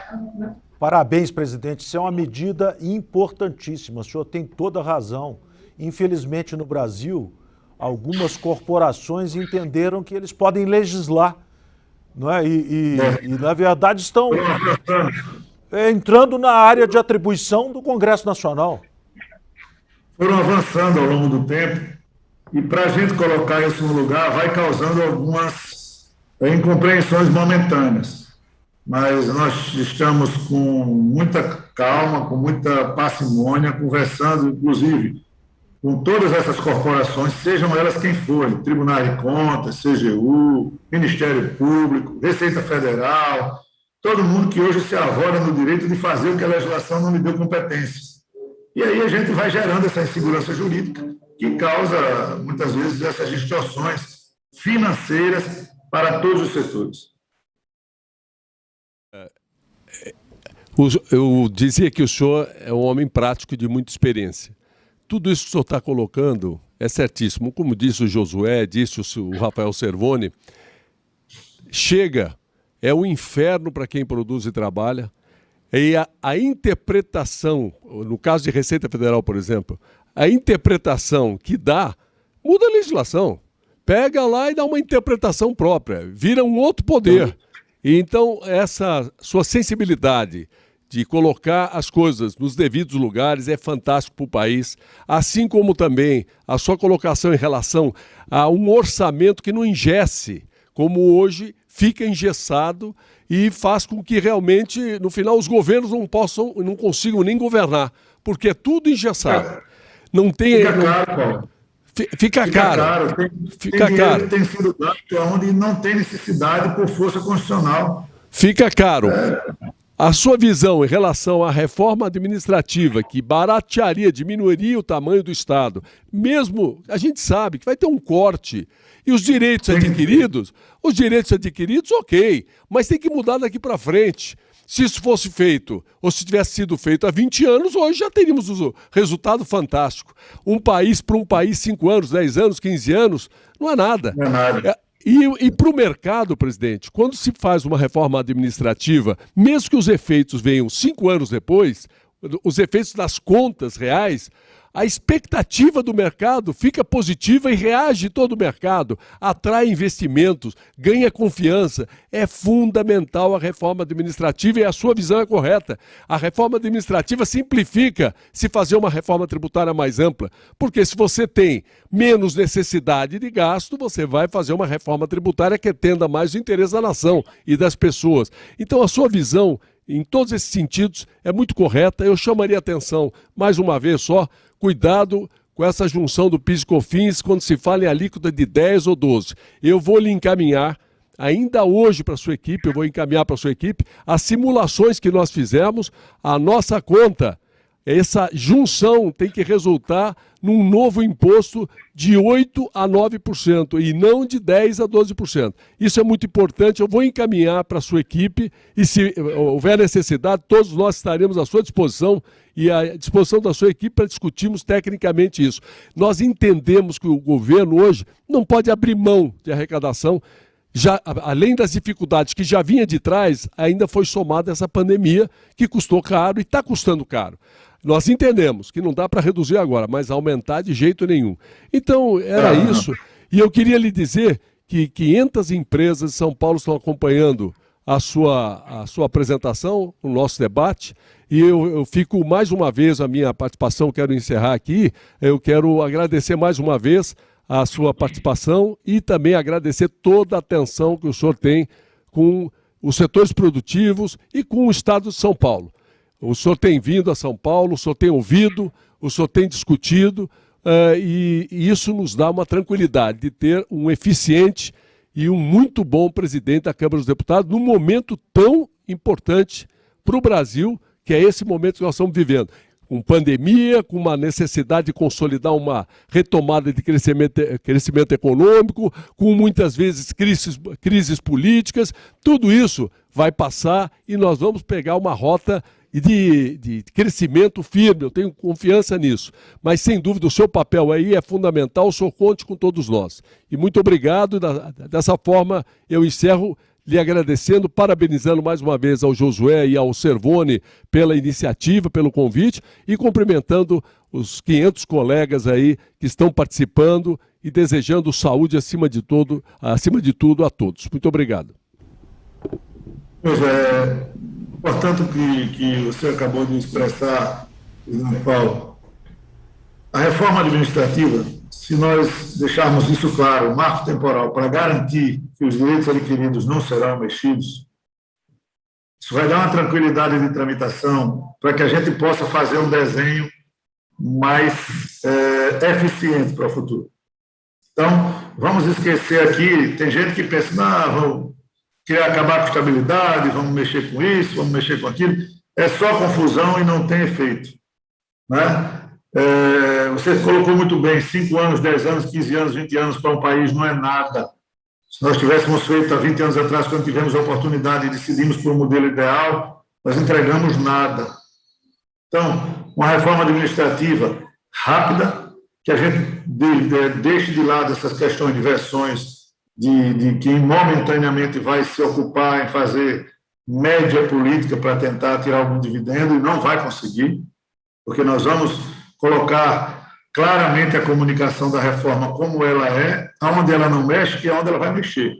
Parabéns, presidente. Isso é uma medida importantíssima. O senhor tem toda a razão. Infelizmente, no Brasil, algumas corporações entenderam que eles podem legislar, não é? E na verdade, estão entrando na área de atribuição do Congresso Nacional. Foram avançando ao longo do tempo e, para a gente colocar isso no lugar, vai causando algumas incompreensões momentâneas. Mas nós estamos com muita calma, com muita parcimônia, conversando, inclusive, com todas essas corporações, sejam elas quem forem, Tribunal de Contas, CGU, Ministério Público, Receita Federal, todo mundo que hoje se arvora no direito de fazer o que a legislação não lhe deu competência. E aí a gente vai gerando essa insegurança jurídica que causa, muitas vezes, essas distorções financeiras para todos os setores. Eu dizia que o senhor é um homem prático de muita experiência. Tudo isso que o senhor está colocando é certíssimo. Como disse o Josué, disse o Rafael Servoni, é um inferno para quem produz e trabalha. E a interpretação, no caso de Receita Federal, por exemplo, a interpretação que dá, muda a legislação. Pega lá e dá uma interpretação própria, vira um outro poder. E então, essa sua sensibilidade de colocar as coisas nos devidos lugares é fantástico para o país, assim como também a sua colocação em relação a um orçamento que não engesse, como hoje fica engessado e faz com que realmente, no final, os governos não consigam nem governar, porque é tudo engessado. Não tem... Fica caro, Paulo. Fica caro. Fica caro. Tem sido dado onde não tem necessidade por força constitucional. Fica caro. A sua visão em relação à reforma administrativa, que baratearia, diminuiria o tamanho do Estado, mesmo a gente sabe que vai ter um corte, e os direitos adquiridos, ok, mas tem que mudar daqui para frente. Se isso fosse feito, ou se tivesse sido feito há 20 anos, hoje já teríamos o resultado fantástico. Para um país, 5 anos, 10 anos, 15 anos, não é nada. Não é nada. E para o mercado, presidente, quando se faz uma reforma administrativa, mesmo que os efeitos venham 5 anos depois, os efeitos das contas reais, a expectativa do mercado fica positiva e reage todo o mercado, atrai investimentos, ganha confiança. É fundamental a reforma administrativa e a sua visão é correta. A reforma administrativa simplifica se fazer uma reforma tributária mais ampla, porque se você tem menos necessidade de gasto, você vai fazer uma reforma tributária que atenda mais o interesse da nação e das pessoas. Então a sua visão, em todos esses sentidos, é muito correta. Eu chamaria a atenção, mais uma vez só, cuidado com essa junção do PIS e COFINS quando se fala em alíquota de 10 ou 12. Eu vou lhe encaminhar, ainda hoje para a sua equipe, as simulações que nós fizemos, a nossa conta. Essa junção tem que resultar num novo imposto de 8% a 9% e não de 10% a 12%. Isso é muito importante, eu vou encaminhar para a sua equipe e se houver necessidade, todos nós estaremos à sua disposição e à disposição da sua equipe para discutirmos tecnicamente isso. Nós entendemos que o governo hoje não pode abrir mão de arrecadação. Já, além das dificuldades que já vinha de trás, ainda foi somada essa pandemia que custou caro e está custando caro. Nós entendemos que não dá para reduzir agora, mas aumentar de jeito nenhum. Então, era isso. E eu queria lhe dizer que 500 empresas de São Paulo estão acompanhando a sua apresentação, o nosso debate. E eu fico mais uma vez, a minha participação, quero encerrar aqui, eu quero agradecer mais uma vez a sua participação e também agradecer toda a atenção que o senhor tem com os setores produtivos e com o Estado de São Paulo. O senhor tem vindo a São Paulo, o senhor tem ouvido, o senhor tem discutido e isso nos dá uma tranquilidade de ter um eficiente e um muito bom presidente da Câmara dos Deputados num momento tão importante para o Brasil, que é esse momento que nós estamos vivendo. com pandemia, com uma necessidade de consolidar uma retomada de crescimento econômico, com muitas vezes crises políticas. Tudo isso vai passar e nós vamos pegar uma rota de crescimento firme, eu tenho confiança nisso. Mas, sem dúvida, o seu papel aí é fundamental, o senhor conte com todos nós. E muito obrigado, dessa forma eu encerro lhe agradecendo, parabenizando mais uma vez ao Josué e ao Cervoni pela iniciativa, pelo convite e cumprimentando os 500 colegas aí que estão participando e desejando saúde acima de tudo a todos. Muito obrigado. Pois é, portanto, que você acabou de expressar, presidente Paulo, a reforma administrativa, se nós deixarmos isso claro, o marco temporal, para garantir que os direitos adquiridos não serão mexidos, isso vai dar uma tranquilidade de tramitação para que a gente possa fazer um desenho mais eficiente para o futuro. Então, vamos esquecer aqui, tem gente que pensa, não, vamos querer acabar com a estabilidade, vamos mexer com isso, vamos mexer com aquilo. É só confusão e não tem efeito, né? Você colocou muito bem, 5 anos, 10 anos, 15 anos, 20 anos para um país não é nada. Se nós tivéssemos feito há 20 anos atrás, quando tivemos a oportunidade e decidimos por um modelo ideal, nós entregamos nada. Então, uma reforma administrativa rápida, que a gente deixe de lado essas questões de versões de quem momentaneamente vai se ocupar em fazer média política para tentar tirar algum dividendo e não vai conseguir, porque nós vamos colocar claramente a comunicação da reforma como ela é, aonde ela não mexe e aonde ela vai mexer.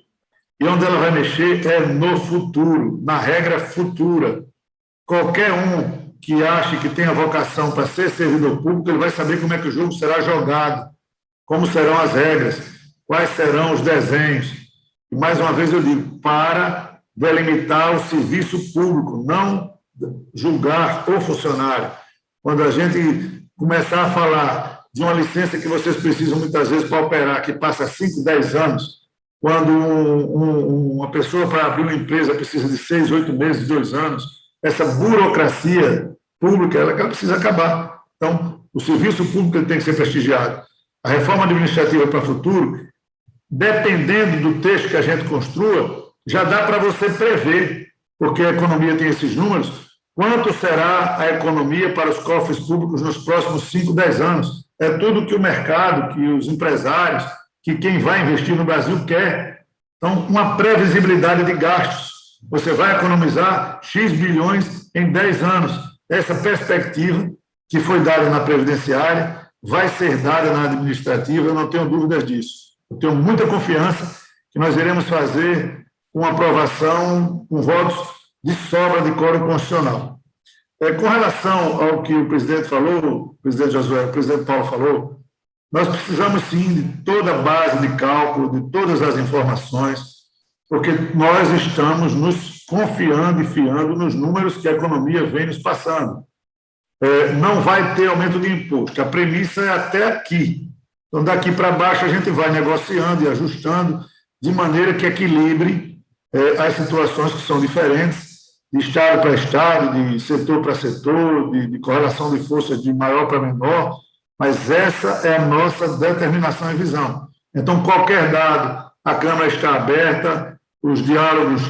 E onde ela vai mexer é no futuro, na regra futura. Qualquer um que ache que tem a vocação para ser servidor público, ele vai saber como é que o jogo será jogado, como serão as regras, quais serão os desenhos. E, mais uma vez, eu digo, para delimitar o serviço público, não julgar o funcionário. Quando a gente começar a falar de uma licença que vocês precisam muitas vezes para operar, que passa 5, 10 anos, quando uma pessoa para abrir uma empresa precisa de 6, 8 meses, 2 anos, essa burocracia pública, ela precisa acabar. Então, o serviço público ele tem que ser prestigiado. A reforma administrativa para o futuro, dependendo do texto que a gente construa, já dá para você prever, porque a economia tem esses números, quanto será a economia para os cofres públicos nos próximos 5, 10 anos. É tudo que o mercado, que os empresários, que quem vai investir no Brasil quer. Então, uma previsibilidade de gastos. Você vai economizar X bilhões em 10 anos. Essa perspectiva que foi dada na previdenciária vai ser dada na administrativa, eu não tenho dúvidas disso. Eu tenho muita confiança que nós iremos fazer uma aprovação com votos de sobra de quórum constitucional. Com relação ao que o presidente falou, o presidente Josué, o presidente Paulo falou, nós precisamos sim de toda a base de cálculo, de todas as informações, porque nós estamos nos confiando e fiando nos números que a economia vem nos passando. Não vai ter aumento de imposto, a premissa é até aqui. Então, daqui para baixo, a gente vai negociando e ajustando de maneira que equilibre as situações que são diferentes, de estado para estado, de setor para setor, de correlação de forças de maior para menor, mas essa é a nossa determinação e visão. Então, qualquer dado, a Câmara está aberta, os diálogos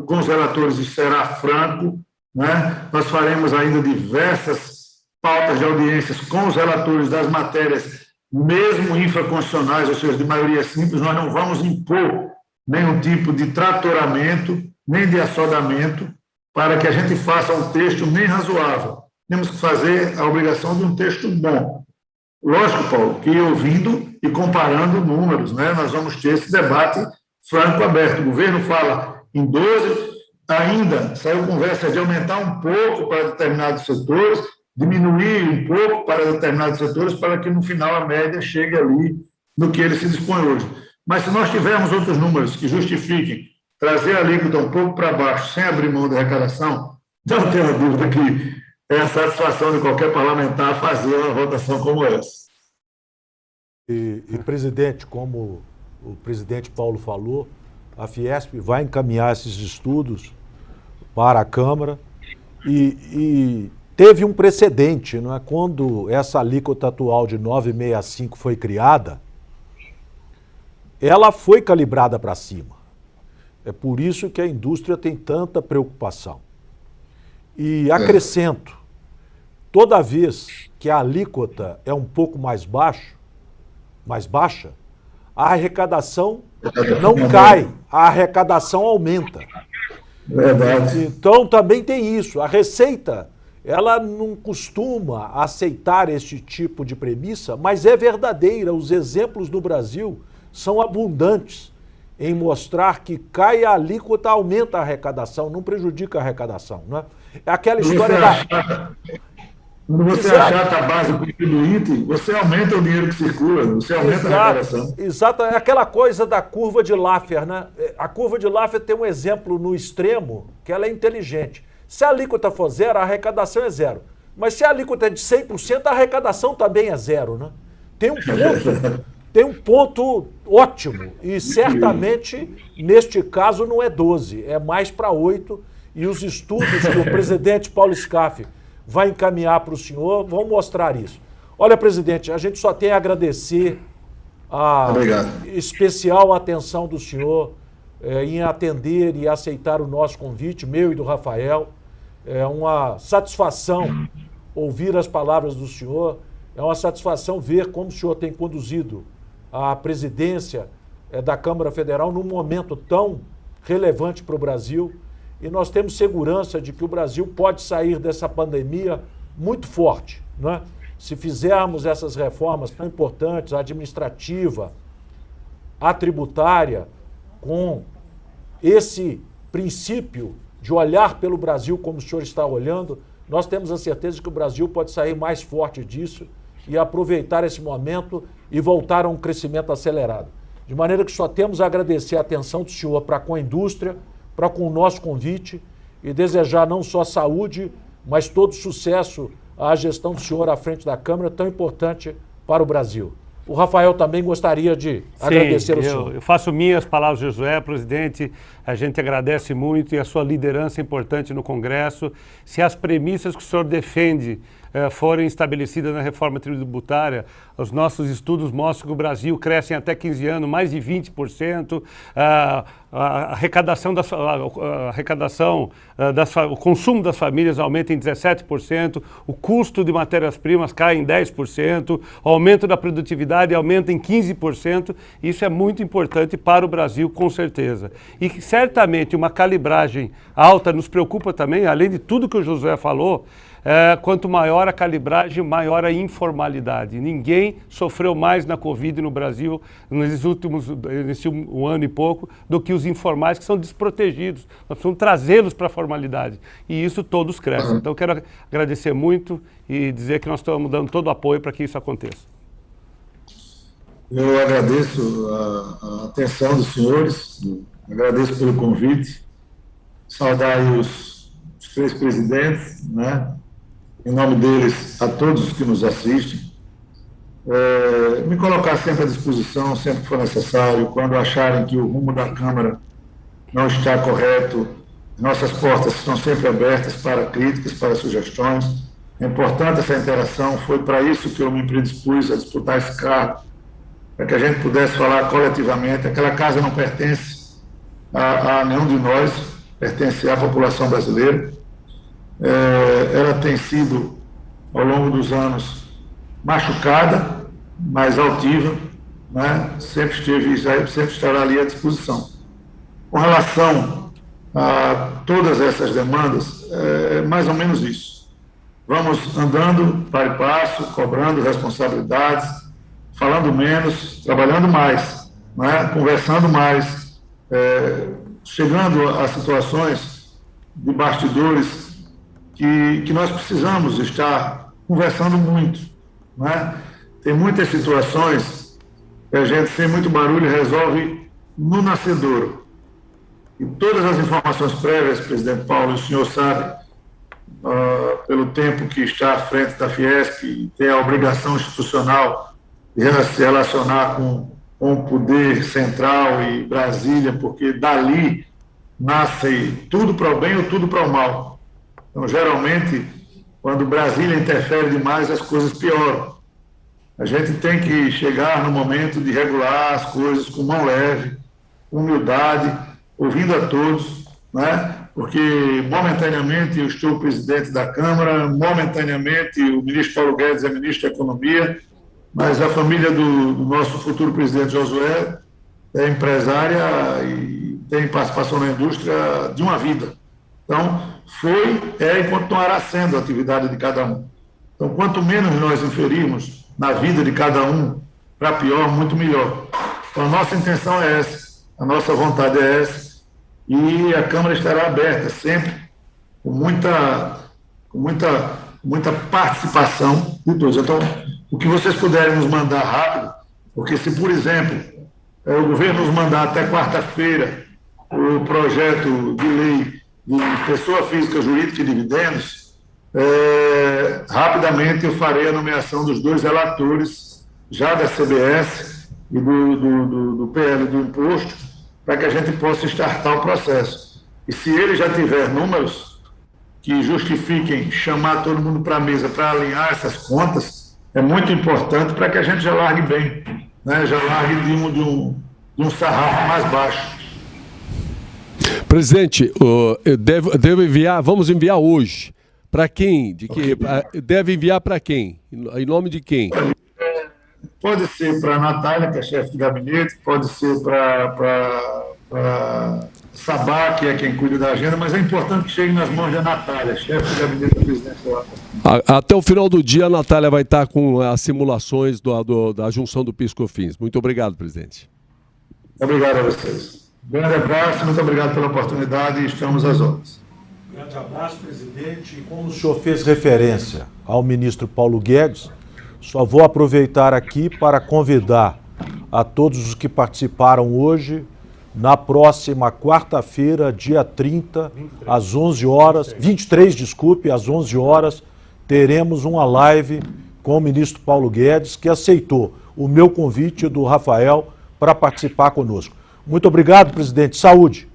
com os relatores será franco, né? Nós faremos ainda diversas pautas de audiências com os relatores das matérias, mesmo infraconstitucionais, ou seja, de maioria simples, nós não vamos impor nenhum tipo de tratoramento, nem de assodamento, para que a gente faça um texto nem razoável. Temos que fazer a obrigação de um texto bom. Lógico, Paulo, que ouvindo e comparando números, né, nós vamos ter esse debate franco aberto. O governo fala em 12, ainda saiu conversa de aumentar um pouco para determinados setores, diminuir um pouco para determinados setores, para que no final a média chegue ali no que ele se dispõe hoje. Mas se nós tivermos outros números que justifiquem trazer a alíquota um pouco para baixo, sem abrir mão da arrecadação, não tenho dúvida que é a satisfação de qualquer parlamentar fazer uma votação como essa. E presidente, como o presidente Paulo falou, a Fiesp vai encaminhar esses estudos para a Câmara e teve um precedente, não é? Quando essa alíquota atual de 9,65 foi criada, ela foi calibrada para cima. É por isso que a indústria tem tanta preocupação. E acrescento, toda vez que a alíquota é um pouco mais baixa, a arrecadação não cai, a arrecadação aumenta. Verdade. Então também tem isso. A Receita, ela não costuma aceitar este tipo de premissa, mas é verdadeira. Os exemplos no Brasil são abundantes em mostrar que cai a alíquota, aumenta a arrecadação, não prejudica a arrecadação. Não é? É aquela história Quando você achata a base contribuinte, você aumenta o dinheiro que circula, você aumenta a arrecadação. Exato, é aquela coisa da curva de Laffer, né? A curva de Laffer tem um exemplo no extremo que ela é inteligente. Se a alíquota for zero, a arrecadação é zero. Mas se a alíquota é de 100%, a arrecadação também é zero, né? Tem um ponto ótimo e certamente, neste caso, não é 12, é mais para 8 e os estudos que o presidente Paulo Scaff vai encaminhar para o senhor vão mostrar isso. Olha, presidente, a gente só tem a agradecer a especial atenção do senhor em atender e aceitar o nosso convite, meu e do Rafael. É uma satisfação ouvir as palavras do senhor, é uma satisfação ver como o senhor tem conduzido a presidência da Câmara Federal num momento tão relevante para o Brasil. E nós temos segurança de que o Brasil pode sair dessa pandemia muito forte, não é? Se fizermos essas reformas tão importantes, a administrativa, a tributária, com esse princípio de olhar pelo Brasil como o senhor está olhando, nós temos a certeza de que o Brasil pode sair mais forte disso e aproveitar esse momento e voltar a um crescimento acelerado. De maneira que só temos a agradecer a atenção do senhor para com a indústria, para com o nosso convite e desejar não só saúde, mas todo sucesso à gestão do senhor à frente da Câmara, tão importante para o Brasil. O Rafael também gostaria de agradecer ao senhor. Eu faço minhas palavras, Josué, presidente, a gente agradece muito e a sua liderança importante no Congresso. Se as premissas que o senhor defende forem estabelecidas na reforma tributária, os nossos estudos mostram que o Brasil cresce em até 15 anos, mais de 20%, a arrecadação, o consumo das famílias aumenta em 17%, o custo de matérias-primas cai em 10%, o aumento da produtividade aumenta em 15%, isso é muito importante para o Brasil, com certeza. E certamente uma calibragem alta nos preocupa também, além de tudo que o Josué falou, quanto maior a calibragem, maior a informalidade. Ninguém sofreu mais na Covid no Brasil nesse um ano e pouco do que os informais que são desprotegidos. Nós precisamos trazê-los para a formalidade. E isso todos crescem. Então, eu quero agradecer muito e dizer que nós estamos dando todo o apoio para que isso aconteça. Eu agradeço a atenção dos senhores, agradeço pelo convite, saudar aí os três presidentes, né? Em nome deles, a todos os que nos assistem, me colocar sempre à disposição, sempre que for necessário, quando acharem que o rumo da Câmara não está correto, nossas portas estão sempre abertas para críticas, para sugestões. É importante essa interação, foi para isso que eu me predispus a disputar esse cargo, para que a gente pudesse falar coletivamente. Aquela casa não pertence a nenhum de nós, pertence à população brasileira. Ela tem sido, ao longo dos anos, machucada, mas altiva, né? Sempre estará ali à disposição. Com relação a todas essas demandas, é mais ou menos isso. Vamos andando para e passo, cobrando responsabilidades, falando menos, trabalhando mais, né? Conversando mais, chegando a situações de bastidores que nós precisamos estar conversando muito, né? Tem muitas situações que a gente, sem muito barulho, resolve no nascedouro. E todas as informações prévias, presidente Paulo, o senhor sabe, pelo tempo que está à frente da Fiesp, e tem a obrigação institucional de se relacionar com o poder central e Brasília, porque dali nasce tudo para o bem ou tudo para o mal. Então, geralmente, quando Brasília interfere demais, as coisas pioram. A gente tem que chegar no momento de regular as coisas com mão leve, humildade, ouvindo a todos, né? Porque momentaneamente eu estou presidente da Câmara, momentaneamente o ministro Paulo Guedes é ministro da Economia, mas a família do nosso futuro presidente Josué é empresária e tem participação na indústria de uma vida. Então, foi, é e continuará sendo a atividade de cada um. Então, quanto menos nós inferirmos na vida de cada um, para pior, muito melhor. Então, a nossa intenção é essa, a nossa vontade é essa, e a Câmara estará aberta sempre, com muita participação de todos. Então, o que vocês puderem nos mandar rápido, porque se, por exemplo, o governo nos mandar até quarta-feira o projeto de lei de pessoa física, jurídica e dividendos, rapidamente eu farei a nomeação dos 2 relatores, já da CBS e do PL do Imposto, para que a gente possa startar o processo. E se ele já tiver números que justifiquem chamar todo mundo para a mesa para alinhar essas contas, é muito importante para que a gente já largue bem, né? Já largue de um sarrafo mais baixo. Presidente, devo enviar, vamos enviar hoje. Para quem? Deve enviar para quem? Em nome de quem? Pode ser para a Natália, que é chefe de gabinete, pode ser para Sabá, que é quem cuida da agenda, mas é importante que chegue nas mãos da Natália, chefe de gabinete da presidência. Até o final do dia, a Natália vai estar com as simulações da junção do PIS/COFINS. Muito obrigado, presidente. Obrigado a vocês. Grande abraço, muito obrigado pela oportunidade e estamos às ordens. Grande abraço, presidente. E como o senhor fez referência ao ministro Paulo Guedes, só vou aproveitar aqui para convidar a todos os que participaram hoje, na próxima quarta-feira, dia 30, às 11 horas, 23, desculpe, às 11 horas, teremos uma live com o ministro Paulo Guedes, que aceitou o meu convite do Rafael para participar conosco. Muito obrigado, presidente. Saúde.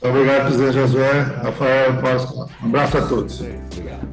Muito obrigado, presidente Josué, Rafael, um abraço a todos. Obrigado.